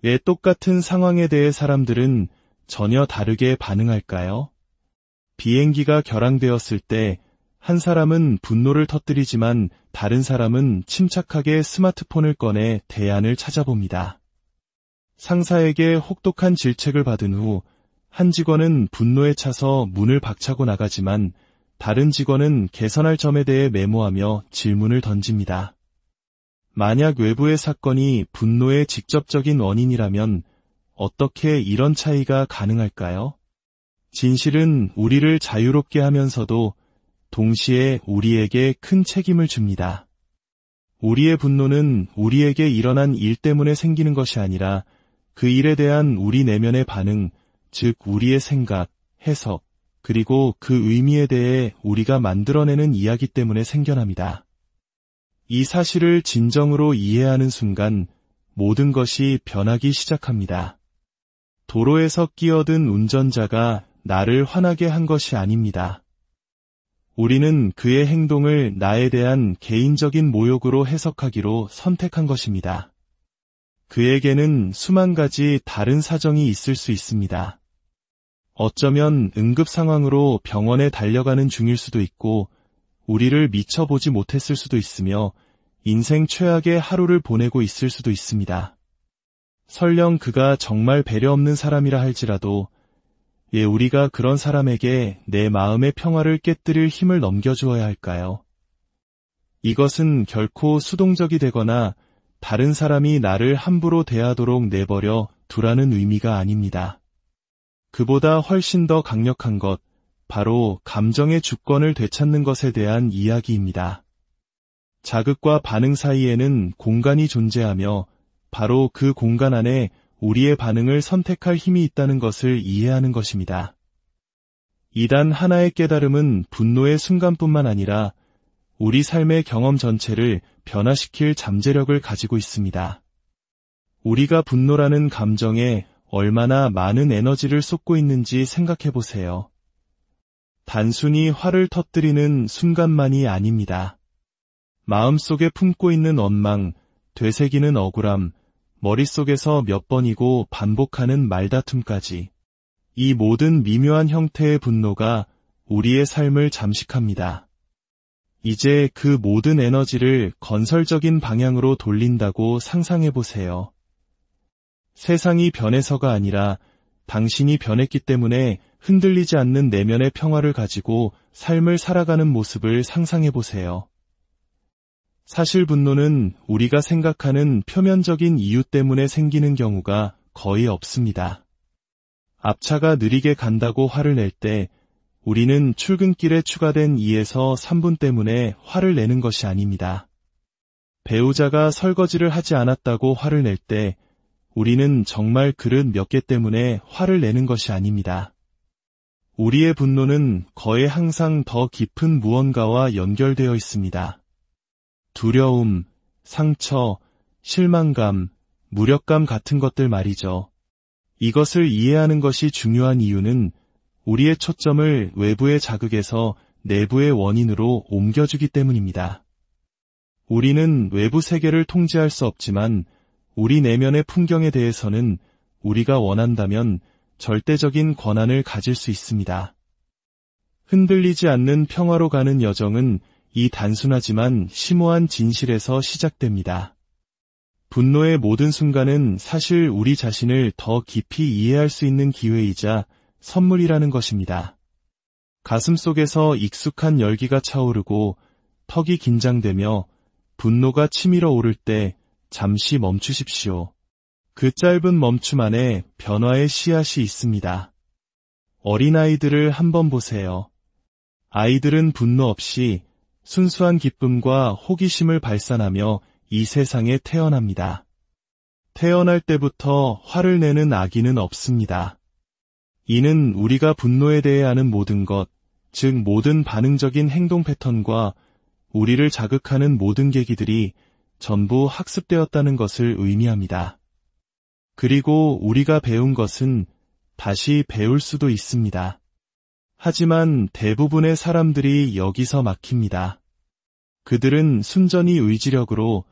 왜 똑같은 상황에 대해 사람들은 전혀 다르게 반응할까요? 비행기가 결항되었을 때 한 사람은 분노를 터뜨리지만 다른 사람은 침착하게 스마트폰을 꺼내 대안을 찾아봅니다. 상사에게 혹독한 질책을 받은 후 한 직원은 분노에 차서 문을 박차고 나가지만 다른 직원은 개선할 점에 대해 메모하며 질문을 던집니다. 만약 외부의 사건이 분노의 직접적인 원인이라면 어떻게 이런 차이가 가능할까요? 진실은 우리를 자유롭게 하면서도 동시에 우리에게 큰 책임을 줍니다. 우리의 분노는 우리에게 일어난 일 때문에 생기는 것이 아니라 그 일에 대한 우리 내면의 반응, 즉 우리의 생각, 해석, 그리고 그 의미에 대해 우리가 만들어내는 이야기 때문에 생겨납니다. 이 사실을 진정으로 이해하는 순간 모든 것이 변하기 시작합니다. 도로에서 끼어든 운전자가 나를 화나게 한 것이 아닙니다. 우리는 그의 행동을 나에 대한 개인적인 모욕으로 해석하기로 선택한 것입니다. 그에게는 수만 가지 다른 사정이 있을 수 있습니다. 어쩌면 응급 상황으로 병원에 달려가는 중일 수도 있고 우리를 미처 보지 못했을 수도 있으며 인생 최악의 하루를 보내고 있을 수도 있습니다. 설령 그가 정말 배려 없는 사람이라 할지라도 왜 우리가 그런 사람에게 내 마음의 평화를 깨뜨릴 힘을 넘겨주어야 할까요? 이것은 결코 수동적이 되거나 다른 사람이 나를 함부로 대하도록 내버려 두라는 의미가 아닙니다. 그보다 훨씬 더 강력한 것, 바로 감정의 주권을 되찾는 것에 대한 이야기입니다. 자극과 반응 사이에는 공간이 존재하며 바로 그 공간 안에 우리의 반응을 선택할 힘이 있다는 것을 이해하는 것입니다. 이단 하나의 깨달음은 분노의 순간뿐만 아니라 우리 삶의 경험 전체를 변화시킬 잠재력을 가지고 있습니다. 우리가 분노라는 감정에 얼마나 많은 에너지를 쏟고 있는지 생각해 보세요. 단순히 화를 터뜨리는 순간만이 아닙니다. 마음속에 품고 있는 원망, 되새기는 억울함, 머릿속에서 몇 번이고 반복하는 말다툼까지. 이 모든 미묘한 형태의 분노가 우리의 삶을 잠식합니다. 이제 그 모든 에너지를 건설적인 방향으로 돌린다고 상상해 보세요. 세상이 변해서가 아니라 당신이 변했기 때문에 흔들리지 않는 내면의 평화를 가지고 삶을 살아가는 모습을 상상해 보세요. 사실 분노는 우리가 생각하는 표면적인 이유 때문에 생기는 경우가 거의 없습니다. 앞차가 느리게 간다고 화를 낼 때 우리는 출근길에 추가된 2에서 3분 때문에 화를 내는 것이 아닙니다. 배우자가 설거지를 하지 않았다고 화를 낼 때 우리는 정말 그릇 몇 개 때문에 화를 내는 것이 아닙니다. 우리의 분노는 거의 항상 더 깊은 무언가와 연결되어 있습니다. 두려움, 상처, 실망감, 무력감 같은 것들 말이죠. 이것을 이해하는 것이 중요한 이유는 우리의 초점을 외부의 자극에서 내부의 원인으로 옮겨주기 때문입니다. 우리는 외부 세계를 통제할 수 없지만 우리 내면의 풍경에 대해서는 우리가 원한다면 절대적인 권한을 가질 수 있습니다. 흔들리지 않는 평화로 가는 여정은 이 단순하지만 심오한 진실에서 시작됩니다. 분노의 모든 순간은 사실 우리 자신을 더 깊이 이해할 수 있는 기회이자 선물이라는 것입니다. 가슴속에서 익숙한 열기가 차오르고 턱이 긴장되며 분노가 치밀어 오를 때 잠시 멈추십시오. 그 짧은 멈춤 안에 변화의 씨앗이 있습니다. 어린아이들을 한번 보세요. 아이들은 분노 없이 순수한 기쁨과 호기심을 발산하며 이 세상에 태어납니다. 태어날 때부터 화를 내는 아기는 없습니다. 이는 우리가 분노에 대해 아는 모든 것, 즉 모든 반응적인 행동 패턴과 우리를 자극하는 모든 계기들이 전부 학습되었다는 것을 의미합니다. 그리고 우리가 배운 것은 다시 배울 수도 있습니다. 하지만 대부분의 사람들이 여기서 막힙니다. 그들은 순전히 의지력으로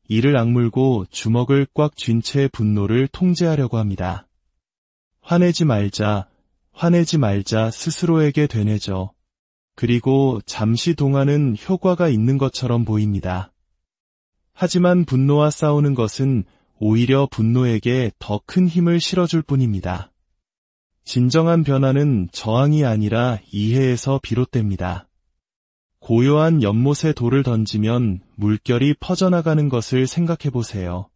이를 악물고 주먹을 꽉 쥔 채 분노를 통제하려고 합니다. 화내지 말자 스스로에게 되뇌죠. 그리고 잠시 동안은 효과가 있는 것처럼 보입니다. 하지만 분노와 싸우는 것은 오히려 분노에게 더 큰 힘을 실어줄 뿐입니다. 진정한 변화는 저항이 아니라 이해에서 비롯됩니다. 고요한 연못에 돌을 던지면 물결이 퍼져나가는 것을 생각해 보세요.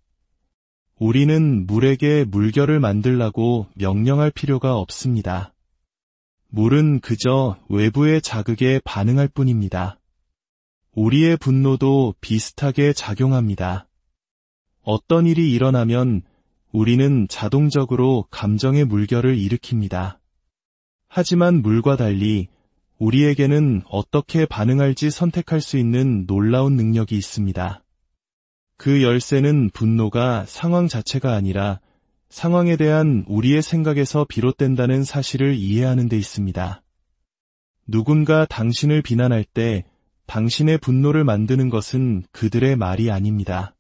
우리는 물에게 물결을 만들라고 명령할 필요가 없습니다. 물은 그저 외부의 자극에 반응할 뿐입니다. 우리의 분노도 비슷하게 작용합니다. 어떤 일이 일어나면 우리는 자동적으로 감정의 물결을 일으킵니다. 하지만 물과 달리 우리에게는 어떻게 반응할지 선택할 수 있는 놀라운 능력이 있습니다. 그 열쇠는 분노가 상황 자체가 아니라 상황에 대한 우리의 생각에서 비롯된다는 사실을 이해하는 데 있습니다. 누군가 당신을 비난할 때 당신의 분노를 만드는 것은 그들의 말이 아닙니다.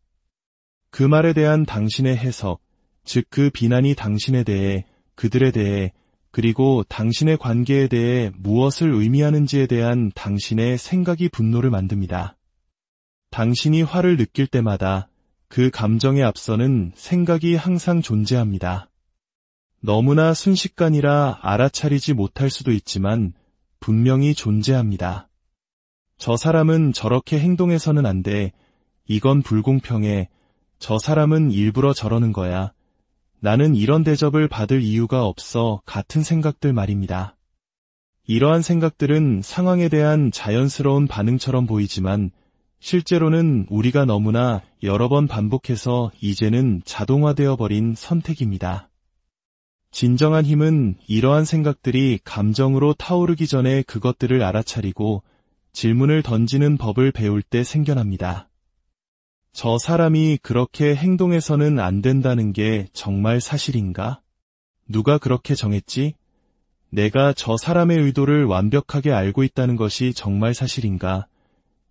그 말에 대한 당신의 해석, 즉 그 비난이 당신에 대해, 그들에 대해, 그리고 당신의 관계에 대해 무엇을 의미하는지에 대한 당신의 생각이 분노를 만듭니다. 당신이 화를 느낄 때마다 그 감정에 앞서는 생각이 항상 존재합니다. 너무나 순식간이라 알아차리지 못할 수도 있지만 분명히 존재합니다. 저 사람은 저렇게 행동해서는 안 돼. 이건 불공평해. 저 사람은 일부러 저러는 거야. 나는 이런 대접을 받을 이유가 없어. 같은 생각들 말입니다. 이러한 생각들은 상황에 대한 자연스러운 반응처럼 보이지만 실제로는 우리가 너무나 여러 번 반복해서 이제는 자동화되어 버린 선택입니다. 진정한 힘은 이러한 생각들이 감정으로 타오르기 전에 그것들을 알아차리고 질문을 던지는 법을 배울 때 생겨납니다. 저 사람이 그렇게 행동해서는 안 된다는 게 정말 사실인가? 누가 그렇게 정했지? 내가 저 사람의 의도를 완벽하게 알고 있다는 것이 정말 사실인가?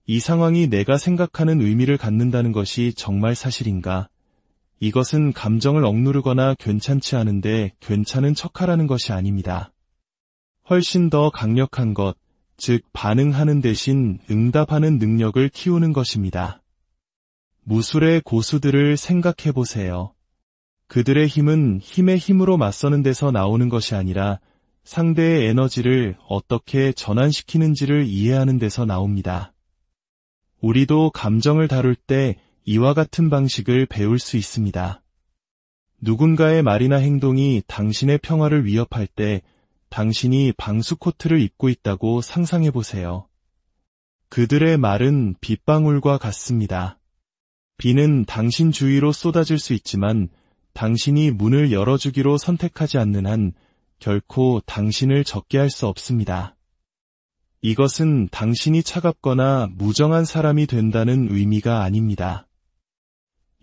이 상황이 내가 생각하는 의미를 갖는다는 것이 정말 사실인가? 이것은 감정을 억누르거나 괜찮지 않은데 괜찮은 척하라는 것이 아닙니다. 훨씬 더 강력한 것, 즉 반응하는 대신 응답하는 능력을 키우는 것입니다. 무술의 고수들을 생각해 보세요. 그들의 힘은 힘의 힘으로 맞서는 데서 나오는 것이 아니라 상대의 에너지를 어떻게 전환시키는지를 이해하는 데서 나옵니다. 우리도 감정을 다룰 때 이와 같은 방식을 배울 수 있습니다. 누군가의 말이나 행동이 당신의 평화를 위협할 때 당신이 방수 코트를 입고 있다고 상상해 보세요. 그들의 말은 빗방울과 같습니다. 비는 당신 주위로 쏟아질 수 있지만 당신이 문을 열어주기로 선택하지 않는 한 결코 당신을 젖게 할 수 없습니다. 이것은 당신이 차갑거나 무정한 사람이 된다는 의미가 아닙니다.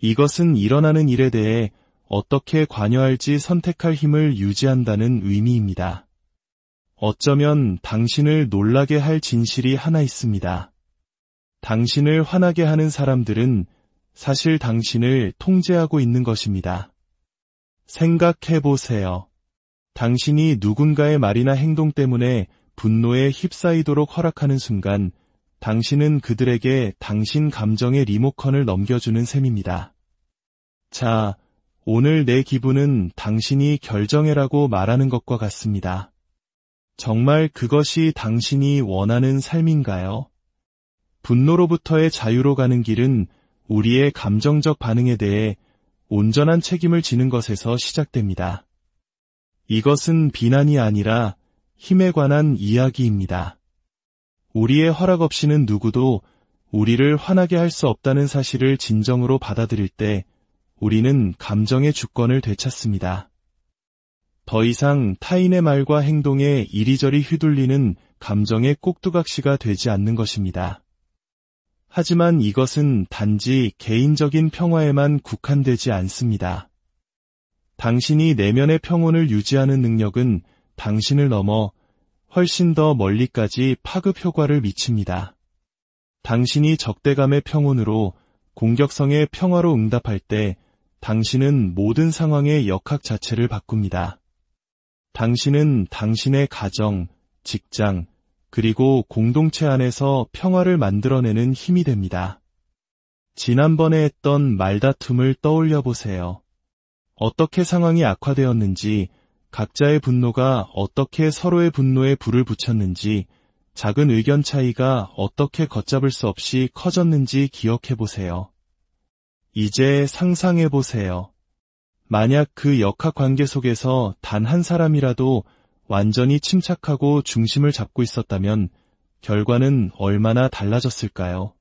이것은 일어나는 일에 대해 어떻게 관여할지 선택할 힘을 유지한다는 의미입니다. 어쩌면 당신을 놀라게 할 진실이 하나 있습니다. 당신을 화나게 하는 사람들은 사실 당신을 통제하고 있는 것입니다. 생각해 보세요. 당신이 누군가의 말이나 행동 때문에 분노에 휩싸이도록 허락하는 순간 당신은 그들에게 당신 감정의 리모컨을 넘겨주는 셈입니다. 자, 오늘 내 기분은 당신이 결정해라고 말하는 것과 같습니다. 정말 그것이 당신이 원하는 삶인가요? 분노로부터의 자유로 가는 길은 우리의 감정적 반응에 대해 온전한 책임을 지는 것에서 시작됩니다. 이것은 비난이 아니라 힘에 관한 이야기입니다. 우리의 허락 없이는 누구도 우리를 화나게 할 수 없다는 사실을 진정으로 받아들일 때 우리는 감정의 주권을 되찾습니다. 더 이상 타인의 말과 행동에 이리저리 휘둘리는 감정의 꼭두각시가 되지 않는 것입니다. 하지만 이것은 단지 개인적인 평화에만 국한되지 않습니다. 당신이 내면의 평온을 유지하는 능력은 당신을 넘어 훨씬 더 멀리까지 파급 효과를 미칩니다. 당신이 적대감의 평온으로 공격성의 평화로 응답할 때 당신은 모든 상황의 역학 자체를 바꿉니다. 당신은 당신의 가정, 직장, 그리고 공동체 안에서 평화를 만들어내는 힘이 됩니다. 지난번에 했던 말다툼을 떠올려 보세요. 어떻게 상황이 악화되었는지, 각자의 분노가 어떻게 서로의 분노에 불을 붙였는지, 작은 의견 차이가 어떻게 걷잡을 수 없이 커졌는지 기억해 보세요. 이제 상상해 보세요. 만약 그 역학 관계 속에서 단 한 사람이라도 완전히 침착하고 중심을 잡고 있었다면 결과는 얼마나 달라졌을까요?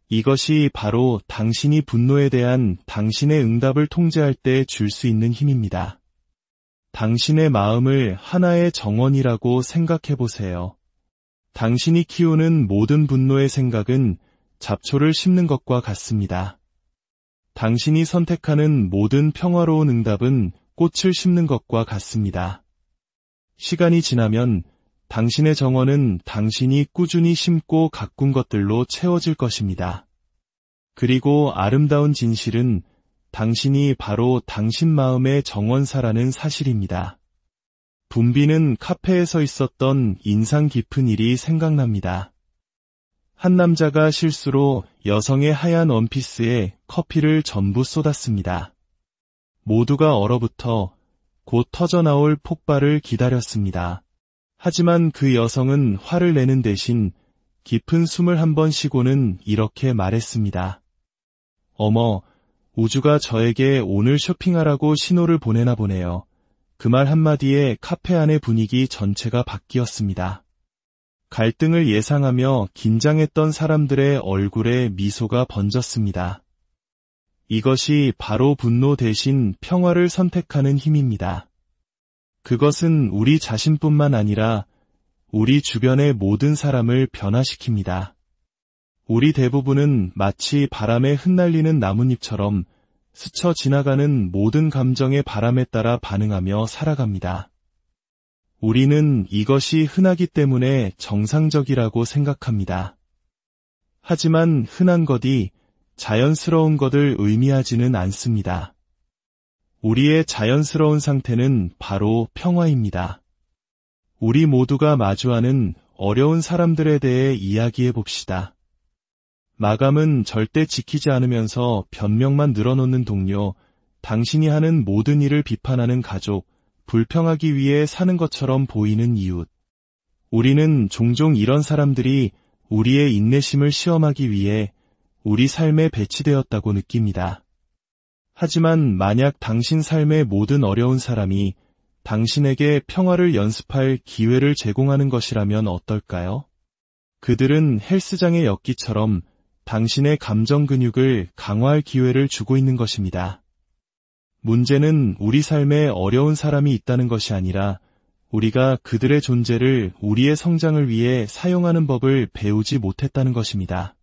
이것이 바로 당신이 분노에 대한 당신의 응답을 통제할 때 줄 수 있는 힘입니다. 당신의 마음을 하나의 정원이라고 생각해 보세요. 당신이 키우는 모든 분노의 생각은 잡초를 심는 것과 같습니다. 당신이 선택하는 모든 평화로운 응답은 꽃을 심는 것과 같습니다. 시간이 지나면 당신의 정원은 당신이 꾸준히 심고 가꾼 것들로 채워질 것입니다. 그리고 아름다운 진실은 당신이 바로 당신 마음의 정원사라는 사실입니다. 분비는 카페에서 있었던 인상 깊은 일이 생각납니다. 한 남자가 실수로 여성의 하얀 원피스에 커피를 전부 쏟았습니다. 모두가 얼어붙어 곧 터져나올 폭발을 기다렸습니다. 하지만 그 여성은 화를 내는 대신 깊은 숨을 한 번 쉬고는 이렇게 말했습니다. 어머, 우주가 저에게 오늘 쇼핑하라고 신호를 보내나 보네요. 그 말 한마디에 카페 안의 분위기 전체가 바뀌었습니다. 갈등을 예상하며 긴장했던 사람들의 얼굴에 미소가 번졌습니다. 이것이 바로 분노 대신 평화를 선택하는 힘입니다. 그것은 우리 자신뿐만 아니라 우리 주변의 모든 사람을 변화시킵니다. 우리 대부분은 마치 바람에 흩날리는 나뭇잎처럼 스쳐 지나가는 모든 감정의 바람에 따라 반응하며 살아갑니다. 우리는 이것이 흔하기 때문에 정상적이라고 생각합니다. 하지만 흔한 것이 자연스러운 것을 의미하지는 않습니다. 우리의 자연스러운 상태는 바로 평화입니다. 우리 모두가 마주하는 어려운 사람들에 대해 이야기해 봅시다. 마감은 절대 지키지 않으면서 변명만 늘어놓는 동료, 당신이 하는 모든 일을 비판하는 가족, 불평하기 위해 사는 것처럼 보이는 이웃. 우리는 종종 이런 사람들이 우리의 인내심을 시험하기 위해 우리 삶에 배치되었다고 느낍니다. 하지만 만약 당신 삶의 모든 어려운 사람이 당신에게 평화를 연습할 기회를 제공하는 것이라면 어떨까요? 그들은 헬스장의 엮기처럼 당신의 감정 근육을 강화할 기회를 주고 있는 것입니다. 문제는 우리 삶에 어려운 사람이 있다는 것이 아니라 우리가 그들의 존재를 우리의 성장을 위해 사용하는 법을 배우지 못했다는 것입니다.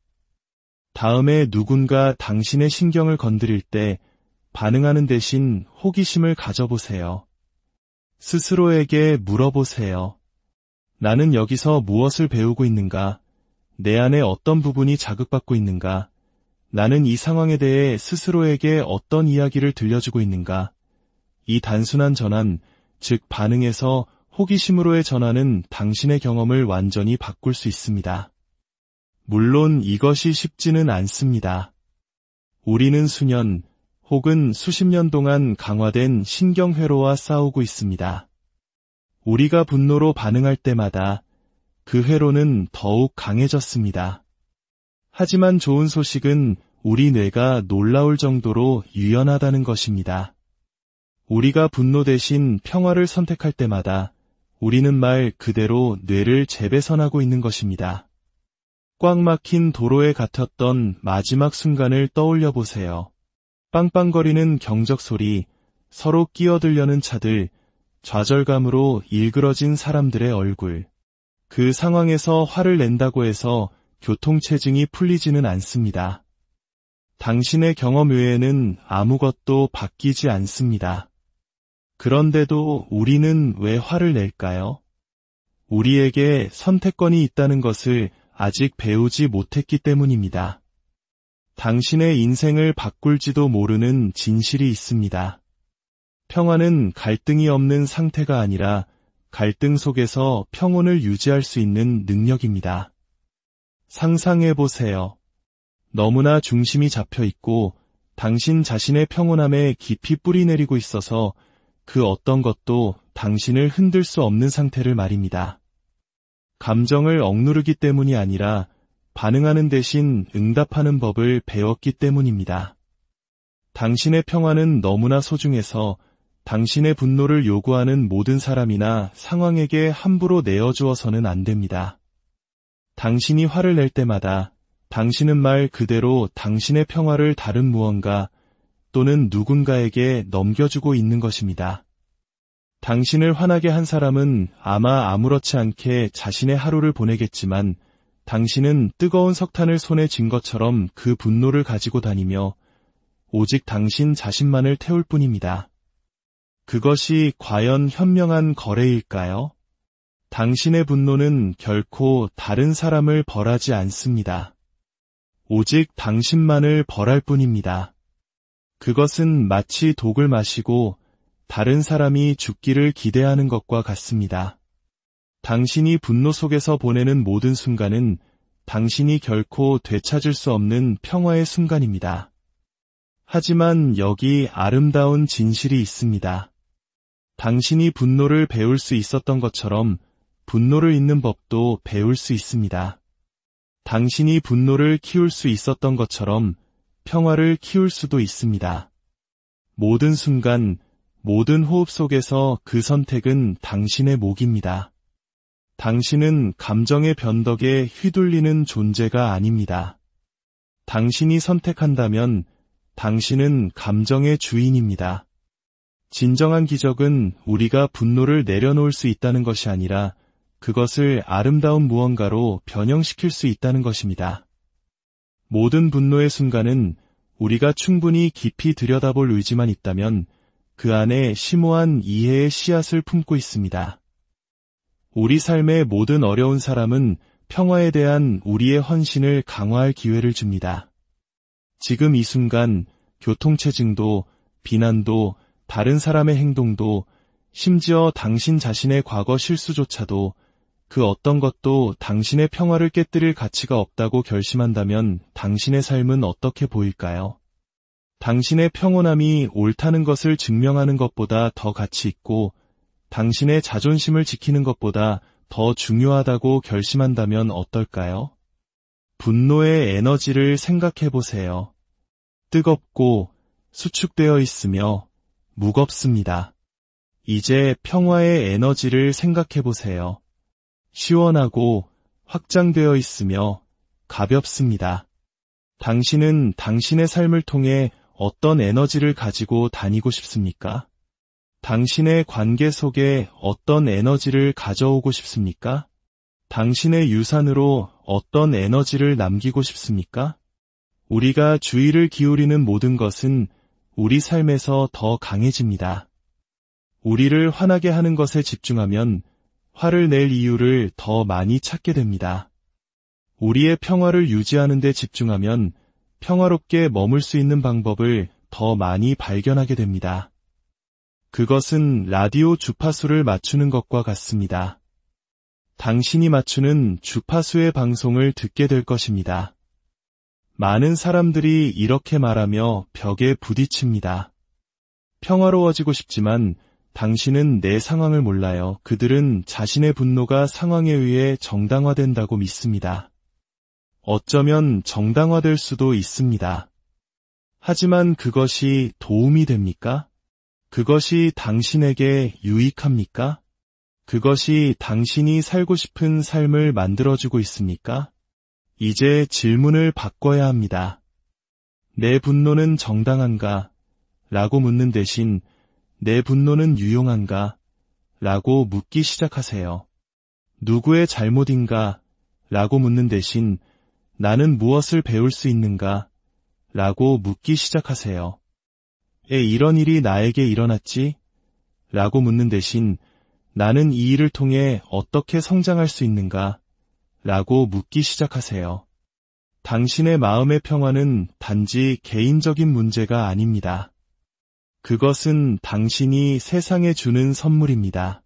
다음에 누군가 당신의 신경을 건드릴 때 반응하는 대신 호기심을 가져보세요. 스스로에게 물어보세요. 나는 여기서 무엇을 배우고 있는가? 내 안에 어떤 부분이 자극받고 있는가? 나는 이 상황에 대해 스스로에게 어떤 이야기를 들려주고 있는가? 이 단순한 전환, 즉 반응에서 호기심으로의 전환은 당신의 경험을 완전히 바꿀 수 있습니다. 물론 이것이 쉽지는 않습니다. 우리는 수년 혹은 수십 년 동안 강화된 신경회로와 싸우고 있습니다. 우리가 분노로 반응할 때마다 그 회로는 더욱 강해졌습니다. 하지만 좋은 소식은 우리 뇌가 놀라울 정도로 유연하다는 것입니다. 우리가 분노 대신 평화를 선택할 때마다 우리는 말 그대로 뇌를 재배선하고 있는 것입니다. 꽉 막힌 도로에 갇혔던 마지막 순간을 떠올려 보세요. 빵빵거리는 경적 소리, 서로 끼어들려는 차들, 좌절감으로 일그러진 사람들의 얼굴. 그 상황에서 화를 낸다고 해서 교통체증이 풀리지는 않습니다. 당신의 경험 외에는 아무것도 바뀌지 않습니다. 그런데도 우리는 왜 화를 낼까요? 우리에게 선택권이 있다는 것을 아직 배우지 못했기 때문입니다. 당신의 인생을 바꿀지도 모르는 진실이 있습니다. 평화는 갈등이 없는 상태가 아니라 갈등 속에서 평온을 유지할 수 있는 능력입니다. 상상해보세요. 너무나 중심이 잡혀 있고 당신 자신의 평온함에 깊이 뿌리내리고 있어서 그 어떤 것도 당신을 흔들 수 없는 상태를 말입니다. 감정을 억누르기 때문이 아니라 반응하는 대신 응답하는 법을 배웠기 때문입니다. 당신의 평화는 너무나 소중해서 당신의 분노를 요구하는 모든 사람이나 상황에게 함부로 내어주어서는 안 됩니다. 당신이 화를 낼 때마다 당신은 말 그대로 당신의 평화를 다른 무언가 또는 누군가에게 넘겨주고 있는 것입니다. 당신을 화나게 한 사람은 아마 아무렇지 않게 자신의 하루를 보내겠지만 당신은 뜨거운 석탄을 손에 쥔 것처럼 그 분노를 가지고 다니며 오직 당신 자신만을 태울 뿐입니다. 그것이 과연 현명한 거래일까요? 당신의 분노는 결코 다른 사람을 벌하지 않습니다. 오직 당신만을 벌할 뿐입니다. 그것은 마치 독을 마시고 다른 사람이 죽기를 기대하는 것과 같습니다. 당신이 분노 속에서 보내는 모든 순간은 당신이 결코 되찾을 수 없는 평화의 순간입니다. 하지만 여기 아름다운 진실이 있습니다. 당신이 분노를 배울 수 있었던 것처럼 분노를 잊는 법도 배울 수 있습니다. 당신이 분노를 키울 수 있었던 것처럼 평화를 키울 수도 있습니다. 모든 순간, 모든 호흡 속에서 그 선택은 당신의 몫입니다. 당신은 감정의 변덕에 휘둘리는 존재가 아닙니다. 당신이 선택한다면 당신은 감정의 주인입니다. 진정한 기적은 우리가 분노를 내려놓을 수 있다는 것이 아니라 그것을 아름다운 무언가로 변형시킬 수 있다는 것입니다. 모든 분노의 순간은 우리가 충분히 깊이 들여다볼 의지만 있다면 그 안에 심오한 이해의 씨앗을 품고 있습니다. 우리 삶의 모든 어려운 사람은 평화에 대한 우리의 헌신을 강화할 기회를 줍니다. 지금 이 순간 교통체증도, 비난도, 다른 사람의 행동도, 심지어 당신 자신의 과거 실수조차도 그 어떤 것도 당신의 평화를 깨뜨릴 가치가 없다고 결심한다면 당신의 삶은 어떻게 보일까요? 당신의 평온함이 옳다는 것을 증명하는 것보다 더 가치 있고 당신의 자존심을 지키는 것보다 더 중요하다고 결심한다면 어떨까요? 분노의 에너지를 생각해 보세요. 뜨겁고 수축되어 있으며 무겁습니다. 이제 평화의 에너지를 생각해 보세요. 시원하고 확장되어 있으며 가볍습니다. 당신은 당신의 삶을 통해 어떤 에너지를 가지고 다니고 싶습니까? 당신의 관계 속에 어떤 에너지를 가져오고 싶습니까? 당신의 유산으로 어떤 에너지를 남기고 싶습니까? 우리가 주의를 기울이는 모든 것은 우리 삶에서 더 강해집니다. 우리를 화나게 하는 것에 집중하면 화를 낼 이유를 더 많이 찾게 됩니다. 우리의 평화를 유지하는 데 집중하면 평화롭게 머물 수 있는 방법을 더 많이 발견하게 됩니다. 그것은 라디오 주파수를 맞추는 것과 같습니다. 당신이 맞추는 주파수의 방송을 듣게 될 것입니다. 많은 사람들이 이렇게 말하며 벽에 부딪힙니다. 평화로워지고 싶지만 당신은 내 상황을 몰라요. 그들은 자신의 분노가 상황에 의해 정당화된다고 믿습니다. 어쩌면 정당화될 수도 있습니다. 하지만 그것이 도움이 됩니까? 그것이 당신에게 유익합니까? 그것이 당신이 살고 싶은 삶을 만들어주고 있습니까? 이제 질문을 바꿔야 합니다. 내 분노는 정당한가? 라고 묻는 대신 내 분노는 유용한가? 라고 묻기 시작하세요. 누구의 잘못인가? 라고 묻는 대신 나는 무엇을 배울 수 있는가? 라고 묻기 시작하세요. 이런 일이 나에게 일어났지? 라고 묻는 대신 나는 이 일을 통해 어떻게 성장할 수 있는가? 라고 묻기 시작하세요. 당신의 마음의 평화는 단지 개인적인 문제가 아닙니다. 그것은 당신이 세상에 주는 선물입니다.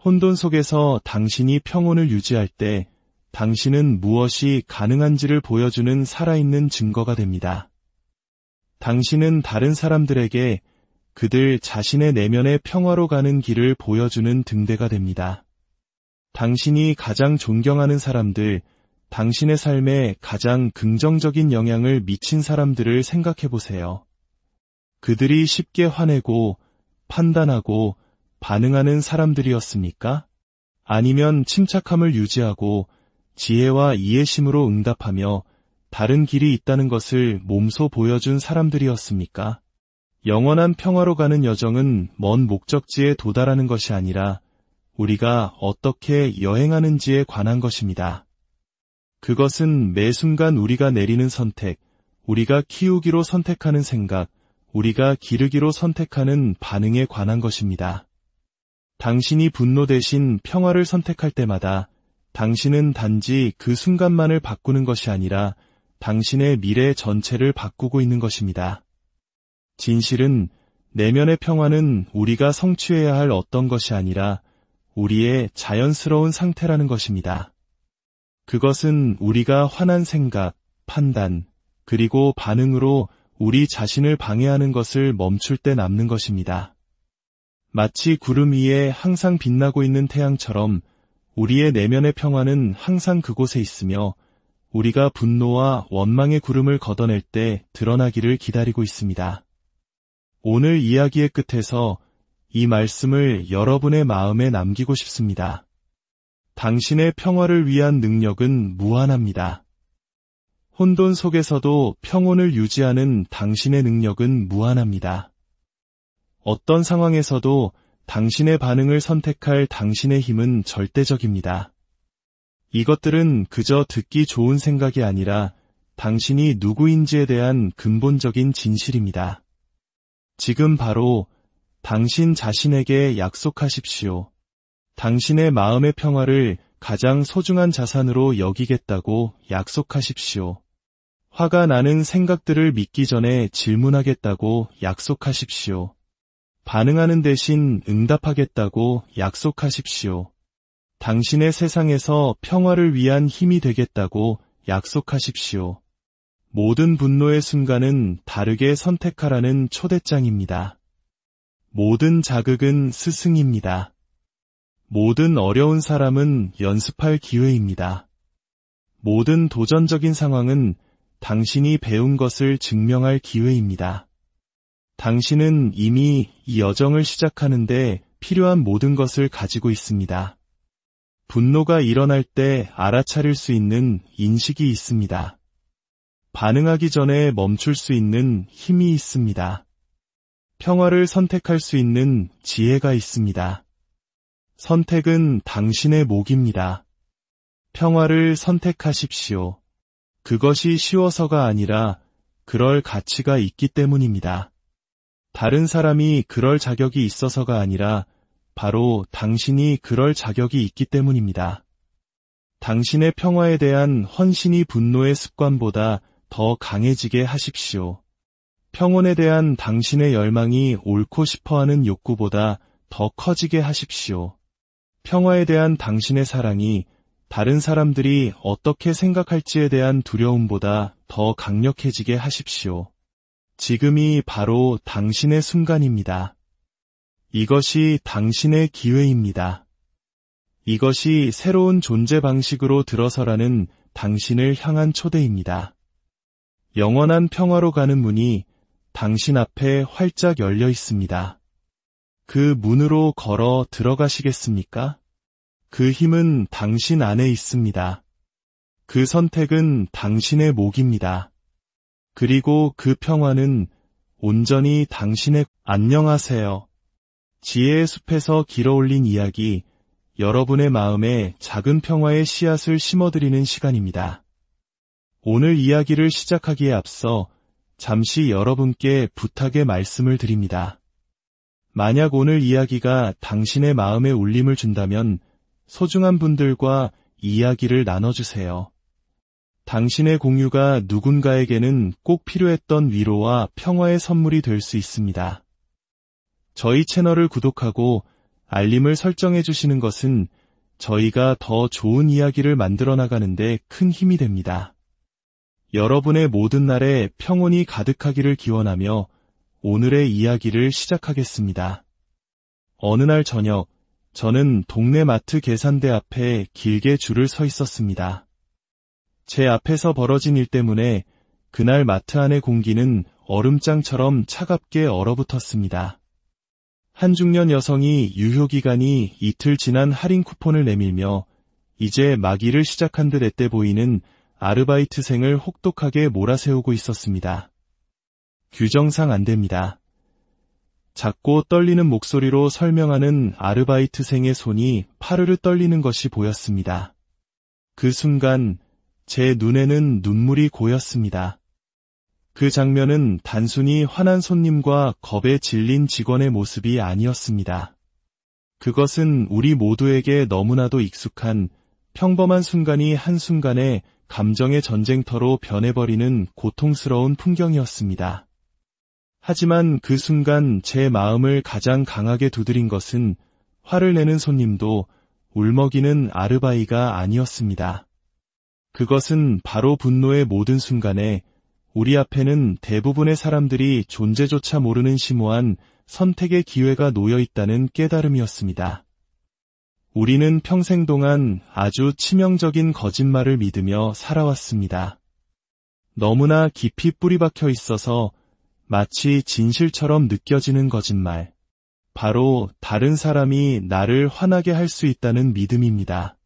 혼돈 속에서 당신이 평온을 유지할 때 당신은 무엇이 가능한지를 보여주는 살아있는 증거가 됩니다. 당신은 다른 사람들에게 그들 자신의 내면의 평화로 가는 길을 보여주는 등대가 됩니다. 당신이 가장 존경하는 사람들, 당신의 삶에 가장 긍정적인 영향을 미친 사람들을 생각해 보세요. 그들이 쉽게 화내고 판단하고 반응하는 사람들이었습니까? 아니면 침착함을 유지하고 지혜와 이해심으로 응답하며 다른 길이 있다는 것을 몸소 보여준 사람들이었습니까? 영원한 평화로 가는 여정은 먼 목적지에 도달하는 것이 아니라 우리가 어떻게 여행하는지에 관한 것입니다. 그것은 매 순간 우리가 내리는 선택, 우리가 키우기로 선택하는 생각, 우리가 기르기로 선택하는 반응에 관한 것입니다. 당신이 분노 대신 평화를 선택할 때마다 당신은 단지 그 순간만을 바꾸는 것이 아니라 당신의 미래 전체를 바꾸고 있는 것입니다. 진실은 내면의 평화는 우리가 성취해야 할 어떤 것이 아니라 우리의 자연스러운 상태라는 것입니다. 그것은 우리가 화난 생각, 판단, 그리고 반응으로 우리 자신을 방해하는 것을 멈출 때 남는 것입니다. 마치 구름 위에 항상 빛나고 있는 태양처럼 우리의 내면의 평화는 항상 그곳에 있으며 우리가 분노와 원망의 구름을 걷어낼 때 드러나기를 기다리고 있습니다. 오늘 이야기의 끝에서 이 말씀을 여러분의 마음에 남기고 싶습니다. 당신의 평화를 위한 능력은 무한합니다. 혼돈 속에서도 평온을 유지하는 당신의 능력은 무한합니다. 어떤 상황에서도 당신의 반응을 선택할 당신의 힘은 절대적입니다. 이것들은 그저 듣기 좋은 생각이 아니라 당신이 누구인지에 대한 근본적인 진실입니다. 지금 바로 당신 자신에게 약속하십시오. 당신의 마음의 평화를 가장 소중한 자산으로 여기겠다고 약속하십시오. 화가 나는 생각들을 믿기 전에 질문하겠다고 약속하십시오. 반응하는 대신 응답하겠다고 약속하십시오. 당신의 세상에서 평화를 위한 힘이 되겠다고 약속하십시오. 모든 분노의 순간은 다르게 선택하라는 초대장입니다. 모든 자극은 스승입니다. 모든 어려운 사람은 연습할 기회입니다. 모든 도전적인 상황은 당신이 배운 것을 증명할 기회입니다. 당신은 이미 이 여정을 시작하는데 필요한 모든 것을 가지고 있습니다. 분노가 일어날 때 알아차릴 수 있는 인식이 있습니다. 반응하기 전에 멈출 수 있는 힘이 있습니다. 평화를 선택할 수 있는 지혜가 있습니다. 선택은 당신의 몫입니다. 평화를 선택하십시오. 그것이 쉬워서가 아니라 그럴 가치가 있기 때문입니다. 다른 사람이 그럴 자격이 있어서가 아니라 바로 당신이 그럴 자격이 있기 때문입니다. 당신의 평화에 대한 헌신이 분노의 습관보다 더 강해지게 하십시오. 평온에 대한 당신의 열망이 옳고 싶어하는 욕구보다 더 커지게 하십시오. 평화에 대한 당신의 사랑이 다른 사람들이 어떻게 생각할지에 대한 두려움보다 더 강력해지게 하십시오. 지금이 바로 당신의 순간입니다. 이것이 당신의 기회입니다. 이것이 새로운 존재 방식으로 들어서라는 당신을 향한 초대입니다. 영원한 평화로 가는 문이 당신 앞에 활짝 열려 있습니다. 그 문으로 걸어 들어가시겠습니까? 그 힘은 당신 안에 있습니다. 그 선택은 당신의 몫입니다. 그리고 그 평화는 온전히 당신의 안녕하세요. 지혜의 숲에서 길어올린 이야기, 여러분의 마음에 작은 평화의 씨앗을 심어드리는 시간입니다. 오늘 이야기를 시작하기에 앞서 잠시 여러분께 부탁의 말씀을 드립니다. 만약 오늘 이야기가 당신의 마음에 울림을 준다면 소중한 분들과 이야기를 나눠주세요. 당신의 공유가 누군가에게는 꼭 필요했던 위로와 평화의 선물이 될 수 있습니다. 저희 채널을 구독하고 알림을 설정해 주시는 것은 저희가 더 좋은 이야기를 만들어 나가는데 큰 힘이 됩니다. 여러분의 모든 날에 평온이 가득하기를 기원하며 오늘의 이야기를 시작하겠습니다. 어느 날 저녁, 저는 동네 마트 계산대 앞에 길게 줄을 서 있었습니다. 제 앞에서 벌어진 일 때문에 그날 마트 안의 공기는 얼음장처럼 차갑게 얼어붙었습니다. 한 중년 여성이 유효기간이 이틀 지난 할인 쿠폰을 내밀며 이제 막 일을 시작한 듯 애때 보이는 아르바이트생을 혹독하게 몰아세우고 있었습니다. 규정상 안 됩니다. 작고 떨리는 목소리로 설명하는 아르바이트생의 손이 파르르 떨리는 것이 보였습니다. 그 순간 제 눈에는 눈물이 고였습니다. 그 장면은 단순히 화난 손님과 겁에 질린 직원의 모습이 아니었습니다. 그것은 우리 모두에게 너무나도 익숙한 평범한 순간이 한순간에 감정의 전쟁터로 변해버리는 고통스러운 풍경이었습니다. 하지만 그 순간 제 마음을 가장 강하게 두드린 것은 화를 내는 손님도 울먹이는 아르바이가 아니었습니다. 그것은 바로 분노의 모든 순간에 우리 앞에는 대부분의 사람들이 존재조차 모르는 심오한 선택의 기회가 놓여 있다는 깨달음이었습니다. 우리는 평생 동안 아주 치명적인 거짓말을 믿으며 살아왔습니다. 너무나 깊이 뿌리박혀 있어서 마치 진실처럼 느껴지는 거짓말. 바로 다른 사람이 나를 화나게 할 수 있다는 믿음입니다.